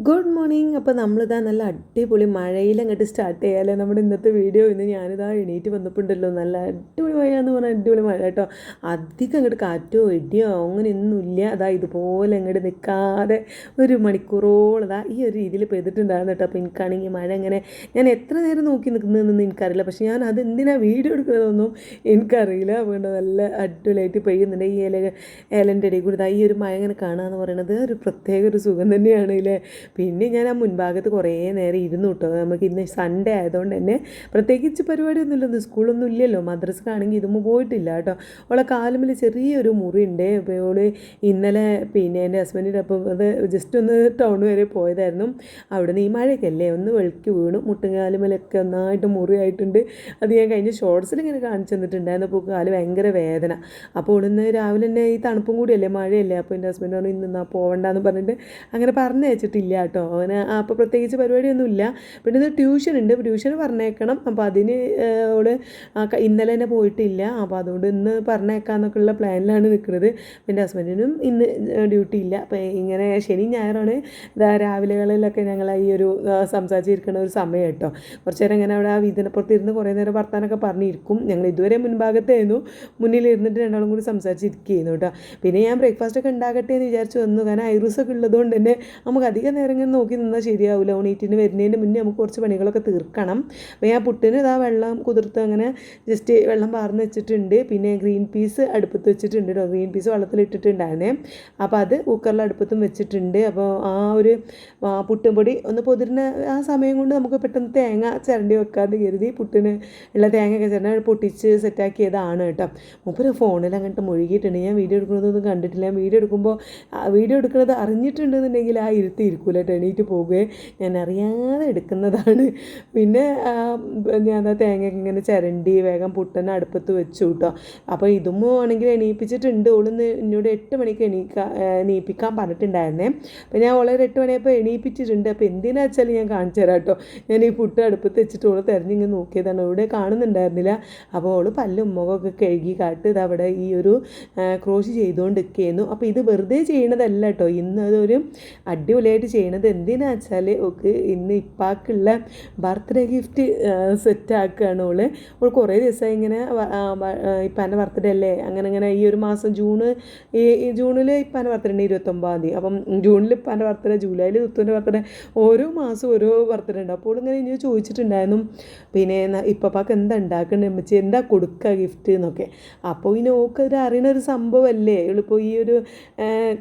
Good morning. അപ്പോൾ നമ്മളിതാ നല്ല അടിപൊളി മഴയിലങ്ങോട്ട് സ്റ്റാർട്ട് ചെയ്യാമല്ലേ നമ്മുടെ ഇന്നത്തെ വീഡിയോ. ഇന്ന് ഞാനിതാ എണീറ്റ് വന്നപ്പോണ്ടല്ലോ നല്ല അടിപൊളി മഴ എന്ന് പറഞ്ഞാൽ അടിപൊളി മഴ കേട്ടോ. അധികം അങ്ങോട്ട് കാറ്റോ ഇടിയോ അങ്ങനെ ഒന്നുമില്ല. അതാ ഇതുപോലെ അങ്ങോട്ട് നിൽക്കാതെ ഒരു മണിക്കൂറോളം അതാ ഈ ഒരു രീതിയിൽ പെയ്തിട്ടുണ്ടായിരുന്നു കേട്ടോ. അപ്പോൾ എനിക്കാണെങ്കിൽ മഴ ഇങ്ങനെ ഞാൻ എത്ര നേരം നോക്കി നിൽക്കുന്നതെന്നൊന്നും എനിക്കറിയില്ല. പക്ഷേ ഞാൻ അത് എന്തിനാണ് വീഡിയോ എടുക്കുന്നതൊന്നും എനിക്കറിയില്ല. അതുകൊണ്ട് നല്ല അടിപൊളിയായിട്ട് പെയ്യുന്നുണ്ട്. ഈ ഏലൻ്റെ ഇടയിൽ കൂടി ഈ ഒരു മഴ ഇങ്ങനെ കാണുക എന്ന് പറയുന്നത് ഒരു പ്രത്യേക ഒരു സുഖം തന്നെയാണ് ഇല്ലേ. പിന്നെ ഞാൻ ആ മുൻഭാഗത്ത് കുറേ നേരം ഇരുന്നു കേട്ടോ. നമുക്ക് ഇന്ന് സൺഡേ ആയതുകൊണ്ട് തന്നെ പ്രത്യേകിച്ച് പരിപാടിയൊന്നുമില്ല. ഇന്ന് സ്കൂളൊന്നും ഇല്ലല്ലോ. മദ്രസക്കാണെങ്കിൽ ഇതൊന്നും പോയിട്ടില്ല കേട്ടോ. അവളെ കാലുമ്മിൽ ചെറിയൊരു മുറിയുണ്ട്. അപ്പോൾ അവള് ഇന്നലെ പിന്നെ എൻ്റെ ഹസ്ബൻഡിൻ്റെ അപ്പം അത് ജസ്റ്റ് ഒന്ന് ടൗൺ വരെ പോയതായിരുന്നു. അവിടുന്ന് ഈ മഴയൊക്കെ അല്ലേ ഒന്ന് വെളുക്കി വീണു. മുട്ടുകാലുമ്മലൊക്കെ ഒന്നായിട്ട് മുറിയായിട്ടുണ്ട്. അത് ഞാൻ കഴിഞ്ഞ ഷോർട്സിൽ ഇങ്ങനെ കാണിച്ചു തന്നിട്ടുണ്ടായിരുന്നു. അപ്പോൾ കാല് ഭയങ്കര വേദന. അപ്പോൾ ഇന്ന് രാവിലെ തന്നെ ഈ തണുപ്പും കൂടിയല്ലേ മഴയല്ലേ. അപ്പോൾ എൻ്റെ ഹസ്ബൻഡ് പറഞ്ഞു ഇന്ന് പോകണ്ടെന്ന് പറഞ്ഞിട്ട് അങ്ങനെ പറഞ്ഞു വെച്ചിട്ടില്ല കേട്ടോ. അവന് അപ്പോൾ പ്രത്യേകിച്ച് പരിപാടിയൊന്നുമില്ല. പിന്നെ ഇത് ട്യൂഷൻ ഉണ്ട്. ട്യൂഷൻ പറഞ്ഞേക്കണം. അപ്പോൾ അതിന് അവള് ഇന്നലെ തന്നെ പോയിട്ടില്ല. അപ്പോൾ അതുകൊണ്ട് ഇന്ന് പറഞ്ഞേക്കാന്നൊക്കെയുള്ള പ്ലാനിലാണ് നിൽക്കുന്നത്. എൻ്റെ ഹസ്ബൻഡിനും ഇന്ന് ഡ്യൂട്ടി ഇല്ല. അപ്പോൾ ഇങ്ങനെ ശനി ഞായറാണ് രാവിലെകളിലൊക്കെ ഞങ്ങൾ ഈ ഒരു സംസാരിച്ചിരിക്കുന്ന ഒരു സമയം കേട്ടോ. കുറച്ച് നേരം ഇങ്ങനെ അവിടെ ആ വീതിനപ്പുറത്ത് ഇരുന്ന് കുറേ നേരം വർത്താനൊക്കെ പറഞ്ഞിരിക്കും. ഞങ്ങൾ ഇതുവരെ മുൻഭാഗത്തായിരുന്നു. മുന്നിലിരുന്നിട്ട് രണ്ടാളും കൂടി സംസാരിച്ചിരിക്കുകയായിരുന്നു കേട്ടോ. പിന്നെ ഞാൻ ബ്രേക്ക്ഫാസ്റ്റൊക്കെ ഉണ്ടാകട്ടെ എന്ന് വിചാരിച്ചു വന്നു. കാരണം ഐറൂസൊക്കെ ഉള്ളതുകൊണ്ട് തന്നെ നമുക്ക് അധികം നേരം ഇങ്ങനെ നോക്കി നിന്നാൽ ശരിയാവില്ല. ഓണീറ്റിന് വരുന്നതിന് മുന്നേ നമുക്ക് കുറച്ച് പണികളൊക്കെ തീർക്കണം. അപ്പോൾ ഞാൻ പുട്ടിന് ഇതാ വെള്ളം കുതിർത്ത് അങ്ങനെ ജസ്റ്റ് വെള്ളം പാർന്ന് വെച്ചിട്ടുണ്ട്. പിന്നെ ഗ്രീൻ പീസ് അടുപ്പത്ത് വെച്ചിട്ടുണ്ട് കേട്ടോ. ഗ്രീൻ പീസ് വെള്ളത്തിലിട്ടിട്ടുണ്ടായിരുന്നേ. അപ്പോൾ അത് കുക്കറിൽ അടുപ്പത്തും വെച്ചിട്ടുണ്ട്. അപ്പോൾ ആ ഒരു പുട്ടും പൊടി ഒന്ന് പൊതിരുന്ന ആ സമയം കൊണ്ട് നമുക്ക് പെട്ടെന്ന് തേങ്ങ ചിരണ്ടി വെക്കാതെ കരുതി പുട്ടിന് ഉള്ള തേങ്ങയൊക്കെ ചിരണ്ടി പൊട്ടിച്ച് സെറ്റാക്കിയതാണ് കേട്ടോ. മൂപ്പര് ഫോണിൽ അങ്ങോട്ട് മുഴുകിയിട്ടുണ്ട്. ഞാൻ വീഡിയോ എടുക്കുന്നതൊന്നും കണ്ടിട്ടില്ല. ഞാൻ വീഡിയോ എടുക്കുന്നത് അറിഞ്ഞിട്ടുണ്ടെന്നുണ്ടെങ്കിൽ ആ ഇരുത്തിയിരിക്കൂല കേട്ടോ. എണീറ്റ് പോകുകയെ ഞാൻ അറിയാതെ എടുക്കുന്നതാണ്. പിന്നെ ഞാൻ ആ തേങ്ങയൊക്കെ ഇങ്ങനെ ചിരണ്ടി വേഗം പുട്ടനെ അടുപ്പത്ത് വെച്ചു കേട്ടോ. അപ്പോൾ ഇതും ആണെങ്കിൽ എണീപ്പിച്ചിട്ടുണ്ട്. ഓളിന്ന് എന്നോട് 8 മണിക്ക് എണീപ്പിക്കാൻ പറഞ്ഞിട്ടുണ്ടായിരുന്നേ. അപ്പോൾ ഞാൻ വളരെ 8 മണിയപ്പോൾ എണീപ്പിച്ചിട്ടുണ്ട്. അപ്പോൾ എന്തിനാ വെച്ചാൽ ഞാൻ കാണിച്ചു തരാം കേട്ടോ. ഞാൻ ഈ പുട്ട് അടുപ്പത്ത് വെച്ചിട്ട് ഓള് തിരഞ്ഞിങ്ങനെ നോക്കിയതാണ്. ഇവിടെ കാണുന്നുണ്ടായിരുന്നില്ല. അപ്പോൾ ഓള് പല്ലും മുഖമൊക്കെ കഴുകി കാട്ട് ഇതവിടെ ഈ ഒരു ക്രോഷ് ചെയ്തുകൊണ്ടിരിക്കുകയായിരുന്നു. അപ്പോൾ ഇത് വെറുതെ ചെയ്യണതല്ല കേട്ടോ. ഇന്ന് അതൊരു അടിപൊളിയായിട്ട് ചെയ്യണത് എന്തിനാ വെച്ചാൽ ഓൾക്ക് ഇന്ന് ഇപ്പാക്കുള്ള ബർത്ത്ഡേ ഗിഫ്റ്റ് സെറ്റാക്കുകയാണ് ഓള് കുറേ ദിവസമായി ഇങ്ങനെ ഇപ്പാൻ്റെ ബർത്ത്ഡേ അല്ലേ അങ്ങനെ ഈ ഒരു മാസം ജൂണിൽ ഇപ്പാൻ്റെ ബർത്ത്ഡേ ഉണ്ട് 29-ാം തീയതി. അപ്പം ജൂണിൽ ഇപ്പാൻ്റെ ബർത്ത്ഡേ, ജൂലൈയിൽ തുത്തുൻ്റെ ബർത്ത്ഡേ, ഓരോ മാസം ഓരോ ബർത്ത്ഡേ ഉണ്ട്. അപ്പോൾ ഇങ്ങനെ ഇനി ചോദിച്ചിട്ടുണ്ടായിരുന്നു പിന്നെ ഇപ്പാക്ക് എന്താ ഉണ്ടാക്കേണ്ടത് അമ്മച്ചി, എന്താ കൊടുക്കുക ഗിഫ്റ്റ് എന്നൊക്കെ. അപ്പോൾ ഇനി ഓക്കത് അറിയണ ഒരു സംഭവമല്ലേ. ഇപ്പോൾ ഈ ഒരു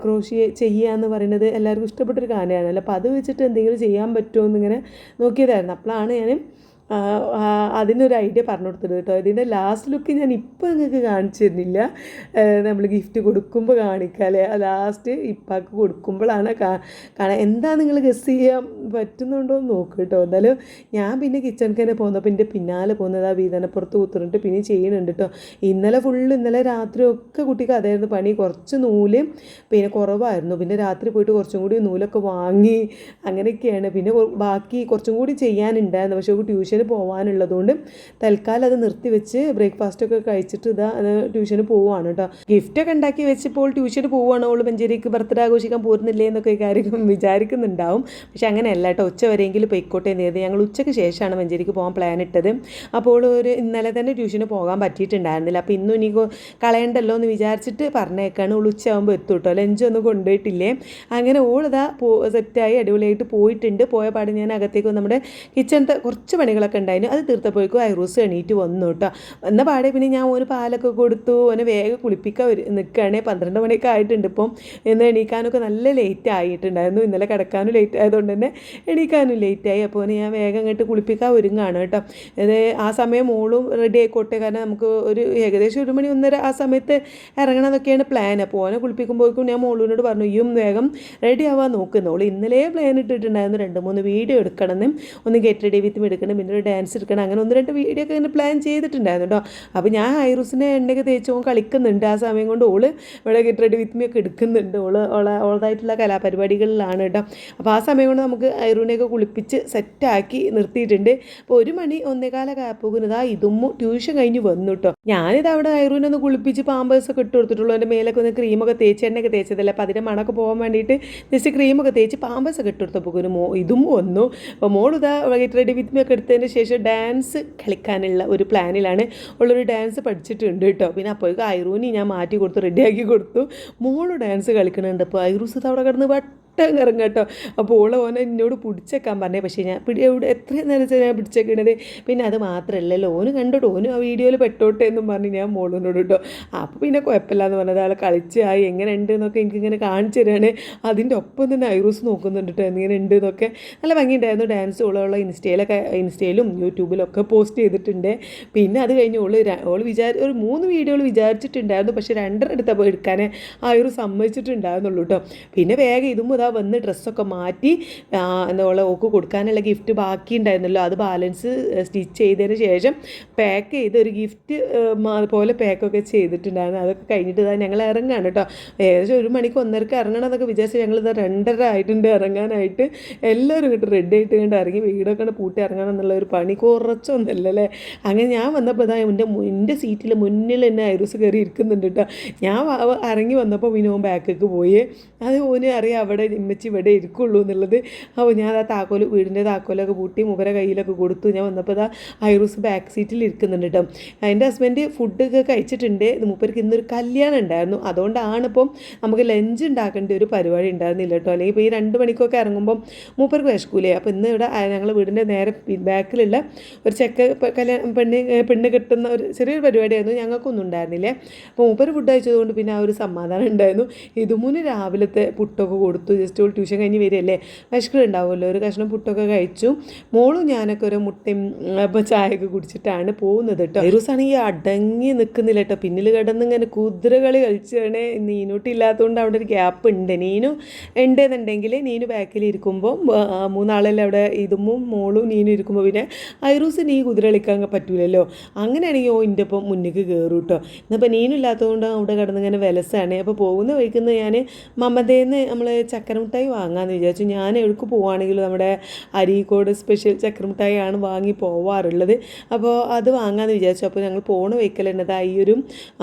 ക്രോഷ്യ ചെയ്യുക എന്ന് പറയുന്നത് എല്ലാവർക്കും ഇഷ്ടപ്പെട്ടൊരു കാര്യമാണല്ലോ. അപ്പോൾ അത് വെച്ചിട്ട് എന്തെങ്കിലും ചെയ്യാൻ പറ്റുമോ എന്നിങ്ങനെ നോക്കിയതായിരുന്നു. അപ്പോഴാണ് ഞാൻ അതിനൊരു ഐഡിയ പറഞ്ഞു കൊടുത്തത് കേട്ടോ. ഇതിൻ്റെ ലാസ്റ്റ് ലുക്ക് ഞാൻ ഇപ്പോൾ നിങ്ങൾക്ക് കാണിച്ചു തരുന്നില്ല. നമ്മൾ ഗിഫ്റ്റ് കൊടുക്കുമ്പോൾ കാണിക്കാമല്ലേ. ലാസ്റ്റ് ഇപ്പാക്ക് കൊടുക്കുമ്പോഴാണ് കാണാൻ. എന്താ നിങ്ങൾ ഗസ് ചെയ്യാൻ പറ്റുന്നുണ്ടോ എന്ന് നോക്ക് കേട്ടോ. എന്തായാലും ഞാൻ പിന്നെ കിച്ചണിക്ക് തന്നെ പോകുന്നപ്പോൾ എൻ്റെ പിന്നാലെ പോകുന്നത് ആ വീതനപ്പുറത്ത് കുത്തിറിട്ട് പിന്നെ ചെയ്യുന്നുണ്ട് കേട്ടോ. ഇന്നലെ രാത്രി ഒക്കെ കുട്ടിക്ക് അതായിരുന്നു പണി. കുറച്ച് നൂല് പിന്നെ കുറവായിരുന്നു. പിന്നെ രാത്രി പോയിട്ട് കുറച്ചും കൂടി നൂലൊക്കെ വാങ്ങി അങ്ങനെയൊക്കെയാണ്. പിന്നെ ബാക്കി കുറച്ചും കൂടി ചെയ്യാനുണ്ടായിരുന്നു. പക്ഷേ ട്യൂഷൻ പോകാനുള്ളതുകൊണ്ട് തൽക്കാലം അത് നിർത്തിവെച്ച് ബ്രേക്ക്ഫാസ്റ്റൊക്കെ കഴിച്ചിട്ട് ട്യൂഷന് പോവുകയാണ് കേട്ടോ. ഗിഫ്റ്റൊക്കെ ഉണ്ടാക്കി വെച്ചപ്പോൾ ട്യൂഷന് പോവുകയാണ്. അവൾ മഞ്ചേരിക്ക് ബർത്ത്ഡേ ആഘോഷിക്കാൻ പോരുന്നില്ലേ എന്നൊക്കെ കാര്യം വിചാരിക്കുന്നുണ്ടാവും. പക്ഷെ അങ്ങനെയല്ല കേട്ടോ. ഉച്ച വരെയെങ്കിലും പൊയ്ക്കോട്ടെ എന്ന് കരുതി ഞങ്ങൾ ഉച്ചയ്ക്ക് ശേഷമാണ് മഞ്ചേരിക്ക് പോകാൻ പ്ലാൻ ഇട്ടത്. അപ്പോൾ ഇന്നലെ തന്നെ ട്യൂഷന് പോകാൻ പറ്റിയിട്ടുണ്ടായിരുന്നില്ല. അപ്പോൾ ഇന്നും ഇനി കളയണ്ടല്ലോ എന്ന് വിചാരിച്ചിട്ട് പറഞ്ഞേക്കാണ്. അവൾ ഉച്ചയാകുമ്പോൾ എത്തും കേട്ടോ. ലഞ്ചൊന്നും കൊണ്ടുപോയിട്ടില്ലേ. അങ്ങനെ ഓളിതാ സെറ്റായി അടിപൊളിയായിട്ട് പോയിട്ടുണ്ട്. പോയ പാട് ഞാൻ അകത്തേക്ക് നമ്മുടെ കിച്ചണത്തെ കുറച്ച് പണികളൊക്കെ ഉണ്ടായിരുന്നു. അത് തീർത്തപ്പോഴേക്കും ഐറൂസ് എണീറ്റ് വന്നു കേട്ടോ. വന്ന പാടെ പിന്നെ ഞാൻ ഒരു പാലൊക്കെ കൊടുത്തു. ഓനെ വേഗം കുളിപ്പിക്കാൻ നിൽക്കുകയാണെ. 12 മണിയൊക്കെ ആയിട്ടുണ്ട്. ഇപ്പം ഇന്ന് എണീക്കാനൊക്കെ നല്ല ലേറ്റ് ആയിട്ടുണ്ടായിരുന്നു. ഇന്നലെ കിടക്കാനും ലേറ്റ് ആയതുകൊണ്ട് തന്നെ എണീക്കാനും ലേറ്റായി. അപ്പോൾ ഞാൻ വേഗം അങ്ങോട്ട് കുളിപ്പിക്കാൻ ഒരുങ്ങാണ് കേട്ടോ. അത് ആ സമയം മോളും റെഡി ആയിക്കോട്ടെ. കാരണം നമുക്ക് ഒരു ഏകദേശം 1 മണി 1:30 ആ സമയത്ത് ഇറങ്ങണമെന്നൊക്കെയാണ് പ്ലാൻ. അപ്പോൾ ഓനെ കുളിപ്പിക്കുമ്പോഴേക്കും ഞാൻ മോളൂനോട് പറഞ്ഞു വേഗം റെഡി ആവാൻ നോക്കുന്നോളൂ. ഇന്നലെ പ്ലാൻ ഇട്ടിട്ടുണ്ടായിരുന്നു 2-3 വീഡിയോ എടുക്കണമെന്ന്. ഒന്ന് ഗെറ്റ് റെഡി വിത്ത് എടുക്കണം, പിന്നെ ഡാൻസ് എടുക്കണം, അങ്ങനെ 1-2 വീഡിയോ ഒക്കെ ഇങ്ങനെ പ്ലാൻ ചെയ്തിട്ടുണ്ടായിരുന്നു കേട്ടോ. അപ്പോൾ ഞാൻ ഐറൂസിനെ എണ്ണയൊക്കെ തേച്ച് കളിക്കുന്നുണ്ട്. ആ സമയം കൊണ്ട് ഓള് ഇവിടെ ഗെറ്റ് റെഡി വിത്ത് മീ ഒക്കെ എടുക്കുന്നുണ്ട്. ഓളതായിട്ടുള്ള കലാപരിപാടികളിലാണ് കേട്ടോ. അപ്പോൾ ആ സമയം കൊണ്ട് നമുക്ക് ഐറൂനെയൊക്കെ കുളിപ്പിച്ച് സെറ്റാക്കി നിർത്തിയിട്ടുണ്ട്. അപ്പോൾ 1 മണി 1:15 ആയപ്പോകുന്നതാ ഇതും ട്യൂഷൻ കഴിഞ്ഞ് വന്നു കേട്ടോ. ഞാനിത് അവിടെ ഐറൂനെ ഒന്ന് കുളിപ്പിച്ച് പാമ്പേഴ്സൊക്കെ ഇട്ട് കൊടുത്തിട്ടുള്ളൂ. എൻ്റെ മേലൊക്കെ ഒന്ന് ക്രീമൊക്കെ തേച്ച് എണ്ണയൊക്കെ തേച്ചതല്ലേ, അപ്പോൾ അതിൻ്റെ മണമൊക്കെ പോകാൻ വേണ്ടിയിട്ട് ജസ്റ്റ് ക്രീമൊക്കെ തേച്ച് പാമ്പേഴ്സൊക്കെ ഇട്ട് കൊടുത്തപ്പോൾ ഇതും വന്നു. അപ്പോൾ മോളിതാ ഗെറ്റ് റെഡി വിത്ത് മീ ഒക്കെ എടുത്തതിന് ശേഷം ഡാൻസ് കളിക്കാനുള്ള ഒരു പ്ലാനിലാണ്. ഉള്ളൊരു ഡാൻസ് പഠിച്ചിട്ടുണ്ട് കേട്ടോ. പിന്നെ അപ്പോഴേക്കും ഐറൂനി ഞാൻ മാറ്റി കൊടുത്തു, റെഡിയാക്കി കൊടുത്തു. മോള് ഡാൻസ് കളിക്കുന്നുണ്ട്. അപ്പോൾ ഐറൂസ് അവിടെ കിടന്ന് ഇറങ്ങും കേട്ടോ. അപ്പോൾ ഓനെ എന്നോട് പിടിച്ചേക്കാൻ പറഞ്ഞേ, പക്ഷേ ഞാൻ എത്രയും നേരം ഞാൻ പിടിച്ചേക്കണത്. പിന്നെ അത് മാത്രമല്ലല്ലോ, ഓന് കണ്ടോട്ടോ, ഓന് ആ വീഡിയോയിൽ പെട്ടോട്ടെ എന്നും പറഞ്ഞ് ഞാൻ മോളിനോട് കേട്ടോ. അപ്പോൾ പിന്നെ കുഴപ്പമില്ല എന്ന് പറഞ്ഞത് ആളെ കളിച്ചായി എങ്ങനെ ഉണ്ട് എന്നൊക്കെ എനിക്കിങ്ങനെ കാണിച്ചു തരാണ്. അതിൻ്റെ ഒപ്പം തന്നെ ഐറൂസ് നോക്കുന്നുണ്ട് കേട്ടോ എങ്ങനെ ഉണ്ട് എന്നൊക്കെ. നല്ല ഭംഗിയുണ്ടായിരുന്നു ഡാൻസ്. ഉള്ള ഇൻസ്റ്റയിലും യൂട്യൂബിലൊക്കെ പോസ്റ്റ് ചെയ്തിട്ടുണ്ട്. പിന്നെ അത് കഴിഞ്ഞ് ഓള് ഒരു 3 വീഡിയോകൾ വിചാരിച്ചിട്ടുണ്ടായിരുന്നു, പക്ഷേ 2 എടുത്തപ്പോൾ എടുക്കാൻ ഐറൂസ് സമ്മതിച്ചിട്ടുണ്ടായിരുന്നുള്ളൂ കേട്ടോ. പിന്നെ വേഗം ഇതും വന്ന് ഡ്രസ്സൊക്കെ മാറ്റി ഓക്ക് കൊടുക്കാനുള്ള ഗിഫ്റ്റ് ബാക്കി ഉണ്ടായിരുന്നല്ലോ, അത് ബാലൻസ് സ്റ്റിച്ച് ചെയ്തതിന് ശേഷം പാക്ക് ചെയ്ത് ഒരു ഗിഫ്റ്റ് പോലെ പാക്കൊക്കെ ചെയ്തിട്ടുണ്ടായിരുന്നു. അതൊക്കെ കഴിഞ്ഞിട്ട് ഞങ്ങൾ ഇറങ്ങാണ് കേട്ടോ. ഏകദേശം 1 മണിക്ക് 1:30 ഇറങ്ങണം എന്നൊക്കെ വിചാരിച്ച് ഞങ്ങൾ 2:30 ആയിട്ടുണ്ട് ഇറങ്ങാനായിട്ട്. എല്ലാവരും ഇങ്ങോട്ട് റെഡി ആയിട്ട് കണ്ട് ഇറങ്ങി വീടൊക്കെ പൂട്ടി ഇറങ്ങണം എന്നുള്ള ഒരു പണി കുറച്ചൊന്നുമല്ലല്ലേ. അങ്ങനെ ഞാൻ വന്നപ്പോൾ എൻ്റെ സീറ്റിൽ മുന്നിൽ തന്നെ ഐറൂസ് കയറി ഇരിക്കുന്നുണ്ട് കേട്ടോ. ഞാൻ ഇറങ്ങി വന്നപ്പോൾ വിനോൻ ബാക്കിലേക്ക് പോയി. അത് ഓന് അറിയാം അവിടെ ഇമ്മച്ചി ഇവിടെ ഇരിക്കുള്ളൂ എന്നുള്ളത്. അപ്പോൾ ഞാൻ ആ വീടിൻ്റെ താക്കോലൊക്കെ പൂട്ടി മൂപ്പരെ കയ്യിലൊക്കെ കൊടുത്തു. ഞാൻ വന്നപ്പോൾ ഐറൂസ് ബാക്ക് സീറ്റിൽ ഇരിക്കുന്നുണ്ട് കേട്ടോ. എൻ്റെ ഹസ്ബൻഡ് ഫുഡൊക്കെ കഴിച്ചിട്ടുണ്ട്. മൂപ്പർക്ക് ഇന്നൊരു കല്യാണം ഉണ്ടായിരുന്നു, അതുകൊണ്ടാണ് ഇപ്പം നമുക്ക് ലഞ്ച് ഉണ്ടാക്കേണ്ട ഒരു പരിപാടി ഉണ്ടായിരുന്നില്ല കേട്ടോ. അല്ലെങ്കിൽ ഇപ്പോൾ ഈ 2 മണിക്കൊക്കെ ഇറങ്ങുമ്പം മൂപ്പർക്ക് വിശക്കൂലേ. അപ്പോൾ ഇന്ന് ഇവിടെ ഞങ്ങൾ വീടിൻ്റെ നേരെ ബാക്കിലുള്ള ഒരു പെണ്ണ് കെട്ടുന്ന ഒരു ചെറിയൊരു പരിപാടിയായിരുന്നു. ഞങ്ങൾക്കൊന്നും ഉണ്ടായിരുന്നില്ലേ. അപ്പോൾ മൂപ്പര് ഫുഡ് കഴിച്ചതുകൊണ്ട് പിന്നെ ആ ഒരു സമാധാനം ഉണ്ടായിരുന്നു. ഇതുമുന്ന് രാവിലത്തെ പുട്ടൊക്കെ കൊടുത്തു. ജസ്റ്റ് ഒരു ട്യൂഷൻ കഴിഞ്ഞ് വരികയല്ലേ, വിശക്കുണ്ടാവുമല്ലോ, ഒരു കഷ്ണം പുട്ടൊക്കെ കഴിച്ചു. മോളും ഞാനൊക്കെ ഒരു മുട്ടയും ചായയൊക്കെ കുടിച്ചിട്ടാണ് പോകുന്നത് കേട്ടോ. ഐറൂസാണെങ്കിൽ അടങ്ങി നിൽക്കുന്നില്ല കേട്ടോ. പിന്നിൽ കിടന്ന് ഇങ്ങനെ കുതിരകളി കളിച്ചാണ്. നീനൂട്ടില്ലാത്തതുകൊണ്ട് അവിടെ ഒരു ഗ്യാപ്പ് ഉണ്ട്. നീനു ഉണ്ടെന്നുണ്ടെങ്കിൽ നീനു ബാക്കിൽ ഇരിക്കുമ്പോൾ 3 ആളല്ലേ അവിടെ, ഇതും മോളും നീനും ഇരിക്കുമ്പോൾ പിന്നെ ഐറൂസ് കുതിര കളിക്കാൻ പറ്റൂലല്ലോ. അങ്ങനെയാണെങ്കിൽ എൻ്റെ ഒപ്പം മുന്നിലേക്ക് കയറും കേട്ടോ. ഇന്നിപ്പോൾ നീനും ഇല്ലാത്തതുകൊണ്ട് അവിടെ കിടന്നിങ്ങനെ വിലസാണ്. അപ്പോൾ പോകുന്ന വഴിക്കുന്ന ഞാൻ മമതേന്ന് നമ്മൾ ചക്കരമിഠായി വാങ്ങാമെന്ന് വിചാരിച്ചു. ഞാൻ എവിടേക്ക് പോവുകയാണെങ്കിലും നമ്മുടെ അരീക്കോട് സ്പെഷ്യൽ ചക്കരമിഠായി ആണ് വാങ്ങി പോവാറുള്ളത്. അപ്പോൾ അത് വാങ്ങാമെന്ന് വിചാരിച്ചു. അപ്പോൾ ഞങ്ങൾ പോണ വയ്ക്കലുണ്ട് ഈ ഒരു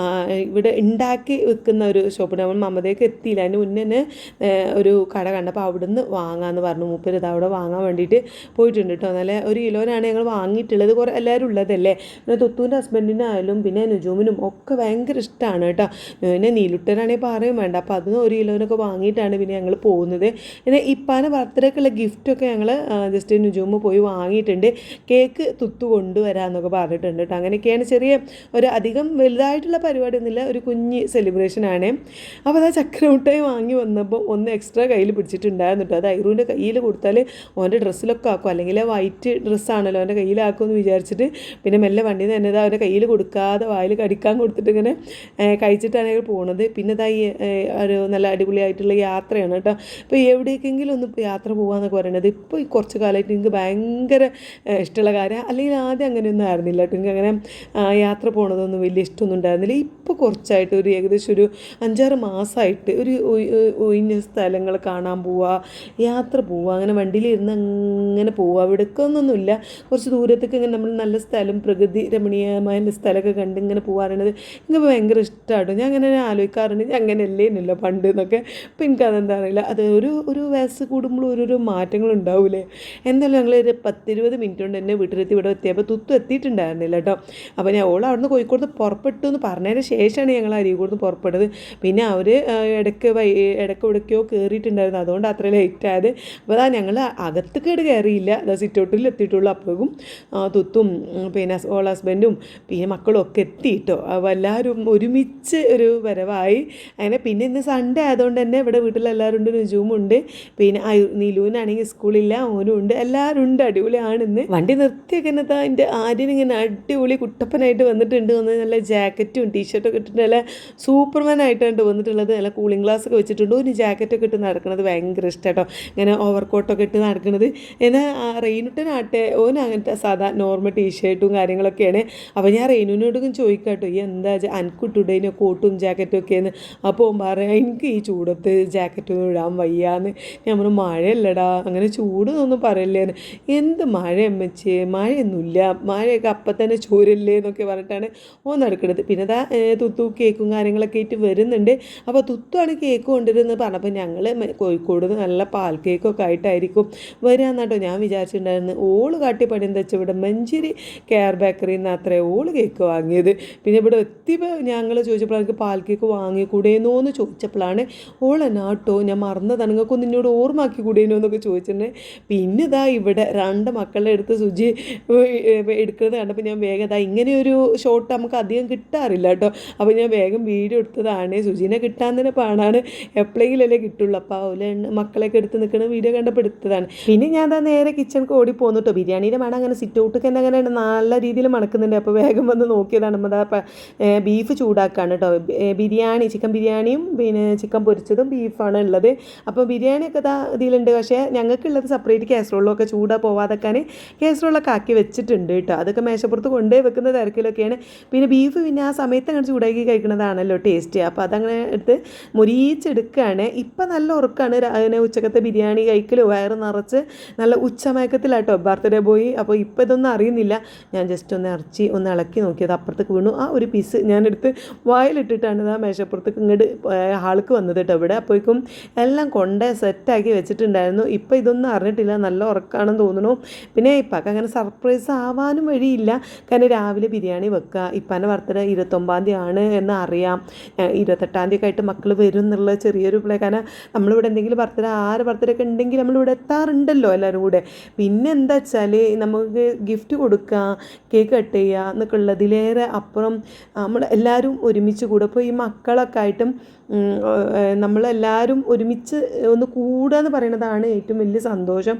ഇവിടെ ഉണ്ടാക്കി വെക്കുന്ന ഒരു ഷോപ്പ്. നമ്മൾ മമതയ്ക്ക് എത്തിയില്ല, അതിന് മുന്നേ തന്നെ ഒരു കട കണ്ടപ്പോൾ അവിടുന്ന് വാങ്ങാമെന്ന് പറഞ്ഞു. മൂപ്പര് ഇത് അവിടെ വാങ്ങാൻ വേണ്ടിയിട്ട് പോയിട്ടുണ്ട് കേട്ടോ. നല്ല 1 കിലോനാണ് ഞങ്ങൾ വാങ്ങിയിട്ടുള്ളത്. കുറേ എല്ലാവരും ഉള്ളതല്ലേ. പിന്നെ തുത്തൂൻ്റെ ഹസ്ബൻഡിനായാലും പിന്നെ നുജൂമിനും ഒക്കെ ഭയങ്കര ഇഷ്ടമാണ് കേട്ടോ. പിന്നെ നീലുട്ടനാണെങ്കിൽ പറയും വേണ്ട. അപ്പോൾ അതിന് 1 കിലോനൊക്കെ വാങ്ങിയിട്ടാണ് പിന്നെ ഞങ്ങൾ പോകുന്നത്. പിന്നെ ഇപ്പാൻ്റെ ബർത്ത്ഡേക്കുള്ള ഗിഫ്റ്റൊക്കെ ഞങ്ങൾ ജസ്റ്റ് നുജൂമ് പോയി വാങ്ങിയിട്ടുണ്ട്. കേക്ക് തുത്തു കൊണ്ടുവരാമെന്നൊക്കെ പറഞ്ഞിട്ടുണ്ട് കേട്ടോ. അങ്ങനെയൊക്കെയാണ്. ചെറിയ ഒരു അധികം വലുതായിട്ടുള്ള പരിപാടിയൊന്നുമില്ല, ഒരു കുഞ്ഞ് സെലിബ്രേഷനാണ്. അപ്പോൾ അത് ചക്കരമുട്ടായി വാങ്ങി വന്നപ്പോൾ ഒന്ന് എക്സ്ട്രാ കയ്യിൽ പിടിച്ചിട്ടുണ്ടായിരുന്നു കേട്ടോ. അത് ഐറൂൻ്റെ കയ്യിൽ കൊടുത്താൽ ഓൻ്റെ ഡ്രസ്സിലൊക്കെ ആക്കും, അല്ലെങ്കിൽ വൈറ്റ് ഡ്രസ്സാണല്ലോ അവൻ്റെ കയ്യിലാക്കുമെന്ന് വിചാരിച്ചിട്ട് പിന്നെ മെല്ലെ വണ്ടിയിൽ നിന്ന് തന്നെ അവൻ്റെ കയ്യിൽ കൊടുക്കാതെ വായിൽ കടിക്കാൻ കൊടുത്തിട്ട് ഇങ്ങനെ കഴിച്ചിട്ടാണ് പോകുന്നത്. പിന്നെ ഒരു നല്ല അടിപൊളിയായിട്ടുള്ള യാത്രയാണ് കേട്ടോ. ഇപ്പോൾ എവിടേക്കെങ്കിലും ഒന്ന് യാത്ര പോകാമെന്നൊക്കെ പറയുന്നത് ഇപ്പോൾ ഈ കുറച്ച് കാലമായിട്ട് എനിക്ക് ഭയങ്കര ഇഷ്ടമുള്ള കാര്യം. അല്ലെങ്കിൽ ആദ്യം അങ്ങനെയൊന്നും ആയിരുന്നില്ല കേട്ടോ. എനിക്ക് അങ്ങനെ യാത്ര പോകണതൊന്നും വലിയ ഇഷ്ടമൊന്നും ഉണ്ടായിരുന്നില്ല. ഇപ്പോൾ കുറച്ചായിട്ട് ഒരു ഏകദേശം ഒരു 5-6 മാസമായിട്ട് ഒരു ഒഴിഞ്ഞ സ്ഥലങ്ങൾ കാണാൻ പോവുക, യാത്ര പോവുക, അങ്ങനെ വണ്ടിയിലിരുന്ന് അങ്ങനെ പോവുക. ഇവിടേക്കൊന്നൊന്നുമില്ല, കുറച്ച് ദൂരത്തേക്ക് ഇങ്ങനെ നമ്മൾ നല്ല സ്ഥലം പ്രകൃതി രമണീയമായ സ്ഥലമൊക്കെ കണ്ട് ഇങ്ങനെ പോകാറുള്ളത് എനിക്ക് ഭയങ്കര ഇഷ്ടമാട്ടോ. ഞാൻ അങ്ങനെ ആലോചിക്കാറുണ്ട്, ഞാൻ അങ്ങനെയല്ലേനല്ലോ പണ്ട് എന്നൊക്കെ. അപ്പോൾ എനിക്കതെന്താ അറിയില്ല, അത് ഒരു വയസ്സ് കൂടുമ്പോൾ ഓരോരോ മാറ്റങ്ങൾ ഉണ്ടാവില്ലേ. എന്തായാലും ഞങ്ങൾ ഒരു 10-20 മിനിറ്റ് കൊണ്ട് തന്നെ വീട്ടിലെത്തി. ഇവിടെ എത്തിയപ്പോൾ തുത്തു എത്തിയിട്ടുണ്ടായിരുന്നില്ല കേട്ടോ. അപ്പോൾ ഞാൻ അവിടുന്ന് കോഴിക്കോട് പുറപ്പെട്ടു എന്ന് പറഞ്ഞതിന് ശേഷമാണ് ഞങ്ങൾ അരീക്കോട് നിന്ന് പുറപ്പെട്ടത്. പിന്നെ അവർ ഇടയ്ക്ക് ഇവിടേക്കോ കയറിയിട്ടുണ്ടായിരുന്നു, അതുകൊണ്ട് അത്ര ലേറ്റ് ആയത്. അപ്പോൾ ഞങ്ങൾ അകത്തേക്ക് കയറിയില്ല, സിറ്റൗട്ടിൽ എത്തിയിട്ടുള്ളൂ. അപ്പോഴും തുത്തും പിന്നെ ഹസ്ബൻഡും പിന്നെ മക്കളും ഒക്കെ എത്തിയിട്ടോ. അപ്പോൾ എല്ലാവരും ഒരുമിച്ച് ഒരു വരവായി. അങ്ങനെ പിന്നെ ഇന്ന് സൺഡേ ആയതുകൊണ്ട് തന്നെ ഇവിടെ വീട്ടിലെല്ലാവരും ഉണ്ട്. നുജുമുണ്ട്, പിന്നെ നിലൂനാണെങ്കിൽ സ്കൂളില്ല, ഓനും ഉണ്ട്, എല്ലാവരും ഉണ്ട്. അടിപൊളിയാണെന്ന്. വണ്ടി നിർത്തിയൊക്കെ എന്നതാ എൻ്റെ ആര്യനിങ്ങനെ അടിപൊളി കുട്ടപ്പനായിട്ട് വന്നിട്ടുണ്ട്. ഒന്ന് നല്ല ജാക്കറ്റും ടീഷർട്ടൊക്കെ ഇട്ടിട്ട് നല്ല സൂപ്പർമാൻ ആയിട്ടാണ് വന്നിട്ടുള്ളത്. നല്ല കൂളിംഗ് ഗ്ലാസ് ഒക്കെ വെച്ചിട്ടുണ്ട്. ഒരു ജാക്കറ്റൊക്കെ ഇട്ട് നടക്കുന്നത് ഭയങ്കര ഇഷ്ടം കേട്ടോ. ഇങ്ങനെ ഓവർകോട്ടൊക്കെ ഇട്ട് നടക്കുന്നത്. എന്നാൽ റെയിനുട്ടനാട്ടെ ഓൻ അങ്ങനത്തെ സാധാ നോർമൽ ടീഷർട്ടും കാര്യങ്ങളൊക്കെയാണ്. അപ്പോൾ ഞാൻ റെയിനുവിനോടൊക്കെ ചോദിക്കാം കേട്ടോ, ഈ എന്താ അനക്കിട്ടുടേനോ കോട്ടും ജാക്കറ്റും ഒക്കെയെന്ന്. അപ്പോൾ പറയാം എനിക്ക് ഈ ചൂടത്ത് ജാക്കറ്റൊന്നും ഇടാൻ വയ്യാന്ന്. നമ്മൾ മഴയല്ലടാ, അങ്ങനെ ചൂടൊന്നും പറയല്ലേന്ന്. എന്ത് മഴ അമ്മച്ചേ, മഴയൊന്നുമില്ല, മഴയൊക്കെ അപ്പം തന്നെ ചോരല്ലേ എന്നൊക്കെ പറഞ്ഞിട്ടാണ് നടക്കുന്നത്. പിന്നെ അതാ തുത്തു കേക്കും കാര്യങ്ങളൊക്കെ ആയിട്ട് വരുന്നുണ്ട്. അപ്പോൾ തുത്തുമാണ് കേക്ക് കൊണ്ടുവരുന്നത് പറഞ്ഞപ്പോൾ ഞങ്ങൾ കോഴിക്കോട് നല്ല പാൽ കേക്കൊക്കെ ആയിട്ടായിരിക്കും വരികയെന്നാട്ടോ ഞാൻ വിചാരിച്ചിട്ടുണ്ടായിരുന്നു. ഓള് കാട്ടി പണി എന്താ വെച്ചാൽ ഇവിടെ മഞ്ചേരി കെയർ ബേക്കറിയിൽ നിന്ന് അത്രേ ഓള് കേക്ക് വാങ്ങിയത്. പിന്നെ ഇവിടെ എത്തിയപ്പോൾ ഞങ്ങൾ ചോദിച്ചപ്പോൾ എനിക്ക് പാൽ കേക്ക് വാങ്ങിക്കൂടേനോ എന്ന് ചോദിച്ചപ്പോഴാണ് ഓളെന്നാട്ടോ ഞാൻ മറന്നതാണ്, നിങ്ങൾക്കൊന്നും എന്നോട് ഓർമ്മാക്കി കൂടേനോ എന്നൊക്കെ ചോദിച്ചിട്ടുണ്ട്. പിന്നെ ഇതാ ഇവിടെ 2 മക്കളുടെ അടുത്ത് സുജി എടുക്കുന്നത് കണ്ടപ്പോൾ ഞാൻ വേഗം ഇതാ ഇങ്ങനെയൊരു ഷോട്ട് നമുക്ക് അധികം കിട്ടാറില്ല കേട്ടോ. അപ്പോൾ ഞാൻ വേഗം വീഡിയോ എടുത്തതാണ്. സുജീനെ കിട്ടാൻ തന്നെ പാടാണ്, എപ്പോഴെങ്കിലല്ലേ കിട്ടുള്ളൂ. അപ്പോൾ അവലെ മക്കളൊക്കെ എടുത്ത് നിൽക്കുന്ന വീഡിയോ കണ്ടപ്പോൾ എടുത്തതാണ്. പിന്നെ ഞാൻ അതാ നേരെ കിച്ചണിക്ക് ഓടി പോന്നു കേട്ടോ. ബിരിയാണീൻ്റെ മണം അങ്ങനെ സിറ്റ് ഔട്ടൊക്കെ തന്നെ അങ്ങനെ നല്ല രീതിയിൽ മണക്കുന്നുണ്ട്. അപ്പോൾ വേഗം വന്ന് നോക്കിയതാണ്. നമ്മൾ ബീഫ് ചൂടാക്കാണ് കേട്ടോ. ബിരിയാണി ചിക്കൻ ബിരിയാണിയും പിന്നെ ചിക്കൻ പൊരിച്ചതും ബീഫാണ് ഉള്ളത്. അപ്പോൾ ബിരിയാണിയൊക്കെ ഇതാ ഇതിലുണ്ട്. പക്ഷേ ഞങ്ങൾക്കുള്ളത് സെപ്പറേറ്റ് കാസറോളൊക്കെ ചൂടാ പോവാതെക്കാൻ കാസറോളൊക്കെ ആക്കി വെച്ചിട്ടുണ്ട് കേട്ടോ. അതൊക്കെ മേശപ്പുറത്ത് കൊണ്ടുപോയി വെക്കുന്ന തിരക്കിലൊക്കെയാണ്. പിന്നെ ബീഫ് പിന്നെ ആ സമയത്ത് അങ്ങനെ ചൂടാക്കി കഴിക്കുന്നതാണല്ലോ ടേസ്റ്റ്. അപ്പോൾ അതങ്ങനെ എടുത്ത് മുരിച്ചെടുക്കുകയാണ്. ഇപ്പം നല്ല ഉറക്കമാണ്. അങ്ങനെ ഉച്ചക്കത്തെ ബിരിയാണി കഴിക്കലോ വയറ് നിറച്ച് നല്ല ഉച്ചമയക്കത്തിലാട്ടോ ബർത്ത്ഡേ പോയി. അപ്പോൾ ഇപ്പം ഇതൊന്നും അറിയുന്നില്ല. ഞാൻ ജസ്റ്റ് ഒന്ന് ഇറച്ചി ഒന്ന് ഇളക്കി നോക്കിയത് അപ്പുറത്തേക്ക് വീണു. ആ ഒരു പീസ് ഞാനെടുത്ത് വായിലിട്ടിട്ടാണ് ആ മേശപ്പുറത്തേക്ക് ഇങ്ങോട്ട് ആൾക്ക് വന്നത് കേട്ടോ. ഇവിടെ അപ്പോഴേക്കും എല്ലാം കൊണ്ട് സെറ്റാക്കി വെച്ചിട്ടുണ്ടായിരുന്നു. ഇപ്പം ഇതൊന്നും അറിഞ്ഞിട്ടില്ല. നല്ല ഉറക്കമാണെന്ന് തോന്നുന്നു. പിന്നെ ഇപ്പൊക്കെ അങ്ങനെ സർപ്രൈസ് ആവാനും വഴിയില്ല. കാരണം രാവിലെ ബിരിയാണി വെക്കുക. ഇപ്പാൻ്റെ ബർത്ത്ഡേ 29 തീയതി എന്ന് അറിയാം. 28 തീയതി ആയിട്ട് മക്കൾ വരും എന്നുള്ള ചെറിയൊരു പ്ലേ. കാരണം നമ്മളിവിടെ എന്തെങ്കിലും ബർത്ത്ഡേ ബർത്ത്ഡേ ഒക്കെ ഉണ്ടെങ്കിൽ നമ്മളിവിടെ എത്താറുണ്ടല്ലോ എല്ലാവരും കൂടെ. പിന്നെ എന്താ വെച്ചാൽ നമുക്ക് ഗിഫ്റ്റ് കൊടുക്കുക, കേക്ക് കട്ട് ചെയ്യുക എന്നൊക്കെ ഉള്ളതിലേറെ അപ്പുറം നമ്മൾ എല്ലാവരും ഒരുമിച്ച് കൂടെ. അപ്പോൾ ഈ മക്കളൊക്കെ ആയിട്ടും നമ്മളെല്ലാവരും ഒരുമിച്ച് ഒന്ന് കൂടുക എന്ന് പറയുന്നതാണ് ഏറ്റവും വലിയ സന്തോഷം.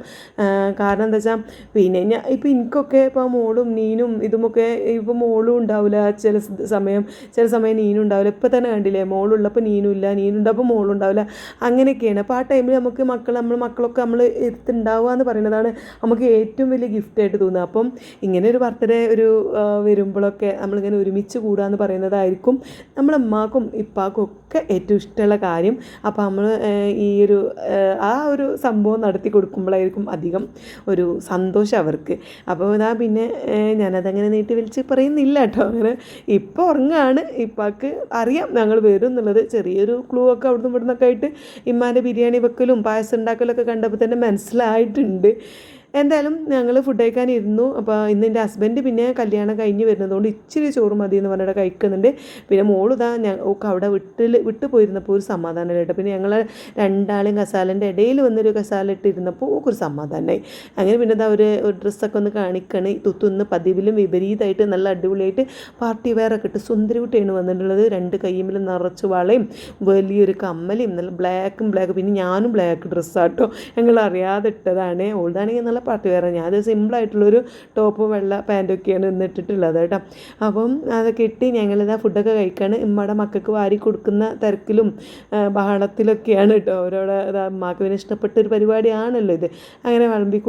കാരണം എന്താ വെച്ചാൽ പിന്നെ ഇപ്പോൾ എനിക്കൊക്കെ ഇപ്പോൾ മോളും നീനും ഇതുമൊക്കെ ഇപ്പോൾ മോളും ഉണ്ടാവില്ല ചില സമയം നീനും ഉണ്ടാവില്ല. ഇപ്പോൾ തന്നെ കണ്ടില്ലേ, മോളുള്ളപ്പോൾ നീനും ഇല്ല, നീനുണ്ടപ്പോൾ മോളും ഉണ്ടാവില്ല, അങ്ങനെയൊക്കെയാണ്. അപ്പോൾ ആ ടൈമിൽ നമുക്ക് മക്കളൊക്കെ നമ്മൾ എടുത്തുണ്ടാവുക എന്ന് പറയുന്നതാണ് നമുക്ക് ഏറ്റവും വലിയ ഗിഫ്റ്റായിട്ട് തോന്നുക. അപ്പം ഇങ്ങനെ ഒരു ബർത്ത്ഡേ വരുമ്പോഴൊക്കെ നമ്മളിങ്ങനെ ഒരുമിച്ച് കൂടുക എന്ന് പറയുന്നതായിരിക്കും നമ്മളമ്മക്കും ഇപ്പാക്കും ഒക്കെ ഏറ്റവും ഇഷ്ടമുള്ള കാര്യം. അപ്പോൾ നമ്മൾ ഈ ആ ഒരു സംഭവം നടത്തി കൊടുക്കുമ്പോഴായിരിക്കും അധികം ഒരു സന്തോഷം അവർക്ക്. അപ്പോൾ ഇതാ പിന്നെ ഞാനതങ്ങനെ നീട്ടി വലിച്ച് പറയുന്നില്ല കേട്ടോ. അങ്ങനെ ഇപ്പോൾ ഉറങ്ങാണ്. ഇപ്പാക്ക് അറിയാം ഞങ്ങൾ വരും എന്നുള്ളത്. ചെറിയൊരു ക്ലൂ ഒക്കെ അവിടുന്ന് ഇവിടുന്നൊക്കെ ആയിട്ട് ഇമ്മാൻ്റെ ബിരിയാണി വെക്കലും പായസം ഉണ്ടാക്കലൊക്കെ കണ്ടപ്പോൾ തന്നെ മനസ്സിലായിട്ടുണ്ട്. എന്തായാലും ഞങ്ങൾ ഫുഡ് കഴിക്കാനിരുന്നു. അപ്പോൾ ഇന്ന് എൻ്റെ ഹസ്ബൻഡ് പിന്നെ കല്യാണം കഴിഞ്ഞ് വരുന്നതുകൊണ്ട് ഇച്ചിരി ചോറ് മതി എന്ന് പറഞ്ഞിട്ട് കഴിക്കുന്നുണ്ട്. പിന്നെ മോളിതാ ഒക്കെ അവിടെ വിട്ട് പോയിരുന്നപ്പോൾ ഒരു സമാധാനം കേട്ടോ. പിന്നെ ഞങ്ങൾ രണ്ടാളും കസാലൻ്റെ ഇടയിൽ വന്നൊരു കസാല ഇട്ടിരുന്നപ്പോൾ ഒരു സമാധാനമായി. അങ്ങനെ പിന്നെ ഇതാ ഒരു ഡ്രസ്സൊക്കെ ഒന്ന് കാണിക്കണേ. തുത്തുന്ന് പതിവിലും വിപരീതമായിട്ട് നല്ല അടിപൊളിയായിട്ട് പാർട്ടി വെയറൊക്കെ ഇട്ട് സുന്ദരി കുട്ടിയാണ് വന്നിട്ടുള്ളത്. 2 കയ്യുമ്മിലും നിറച്ച് വളയും വലിയൊരു കമ്മലും നല്ല ബ്ലാക്ക്. പിന്നെ ഞാനും ബ്ലാക്ക് ഡ്രസ്സാട്ടോ, ഞങ്ങൾ അറിയാതെ ഇട്ടതാണ്. ഓൾഡാണെങ്കിൽ നല്ല പാർട്ടി വെയർ. ഞാനത് സിമ്പിളായിട്ടുള്ളൊരു ടോപ്പും വെള്ള പാൻറ്റൊക്കെയാണ് ഇന്നിട്ടിട്ടുള്ളത് കേട്ടോ. അപ്പം അതൊക്കെ ഇട്ട് ഞങ്ങളിതാ ഫുഡൊക്കെ കഴിക്കുകയാണ്. ഉമ്മയുടെ മക്കൾക്ക് വാരി കൊടുക്കുന്ന തിരക്കിലും ബഹളത്തിലൊക്കെയാണ് കേട്ടോ. അവരോട് അമ്മക്ക് പിന്നെ ഇഷ്ടപ്പെട്ടൊരു പരിപാടിയാണല്ലോ ഇത്. അങ്ങനെ വിളമ്പി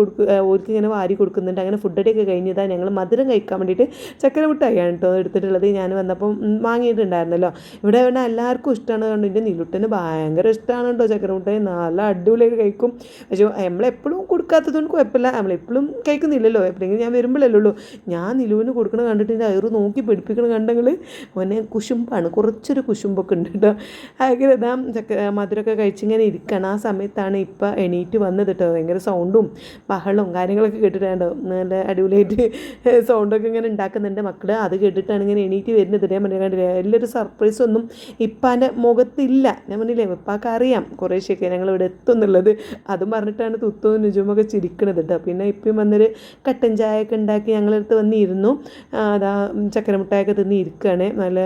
ഓർക്ക് ഇങ്ങനെ വാരി കൊടുക്കുന്നുണ്ട്. അങ്ങനെ ഫുഡൊക്കെ കഴിഞ്ഞതാ ഞങ്ങൾ മധുരം കഴിക്കാൻ വേണ്ടിയിട്ട് ചക്കര മിഠായിയാണ് കേട്ടോ എടുത്തിട്ടുള്ളത്. ഞാൻ വന്നപ്പം വാങ്ങിയിട്ടുണ്ടായിരുന്നല്ലോ. ഇവിടെ എല്ലാവർക്കും ഇഷ്ടമാണ്. കണ്ടു എൻ്റെ നിലുട്ടന് ഭയങ്കര ഇഷ്ടമാണ് കേട്ടോ ചക്കര മിഠായി. നല്ല അടിപൊളിയായിട്ട് കഴിക്കും. പക്ഷേ നമ്മളെപ്പോഴും കൊടുക്കാത്തതുകൊണ്ട് കുഴപ്പമില്ല. നമ്മളെപ്പോഴും കഴിക്കുന്നില്ലല്ലോ, എപ്പോഴെങ്കിലും ഞാൻ വരുമ്പോഴല്ലേ ഉള്ളൂ. ഞാൻ നിലുവിന് കൊടുക്കണം കണ്ടിട്ട് എൻ്റെ അയറ് നോക്കി പിടിപ്പിക്കണം കണ്ടെങ്കിൽ ഓനെ കുശുമ്പാണ്, കുറച്ചൊരു കുശുമ്പൊക്കെ ഉണ്ട് കേട്ടോ. അങ്ങനെ ഇതാ മധുരമൊക്കെ കഴിച്ചിങ്ങനെ ഇരിക്കണം. ആ സമയത്താണ് ഇപ്പം എണീറ്റ് വന്നത് കേട്ടോ. ഭയങ്കര സൗണ്ടും ബഹളവും കാര്യങ്ങളൊക്കെ കേട്ടിട്ടുണ്ടോ. നല്ല അടിപൊളിയായിട്ട് സൗണ്ടൊക്കെ ഇങ്ങനെ ഉണ്ടാക്കുന്നുണ്ട് മക്കൾ. അത് കേട്ടിട്ടാണ് ഇങ്ങനെ എണീറ്റ് വരുന്നത്. ഞാൻ കണ്ടില്ല വലിയൊരു സർപ്രൈസൊന്നും ഇപ്പാൻ്റെ മുഖത്തില്ല. ഞാൻ പറഞ്ഞില്ലേ ഇപ്പാക്ക് അറിയാം കുറേശ്ശൊക്കെ ഞങ്ങളിവിടെ എത്തുന്നുള്ളത്. അതും പറഞ്ഞിട്ടാണ് തുത്തും നുജുമൊക്കെ ചിരിക്കണത് കേട്ടോ. കേട്ടോ. പിന്നെ ഇപ്പം വന്നൊരു കട്ടൻ ചായയൊക്കെ ഉണ്ടാക്കി ഞങ്ങളടുത്ത് വന്നിരുന്നു. അതാ ചക്കരമുട്ടായൊക്കെ തിന്ന് ഇരിക്കുകയാണ്. നല്ല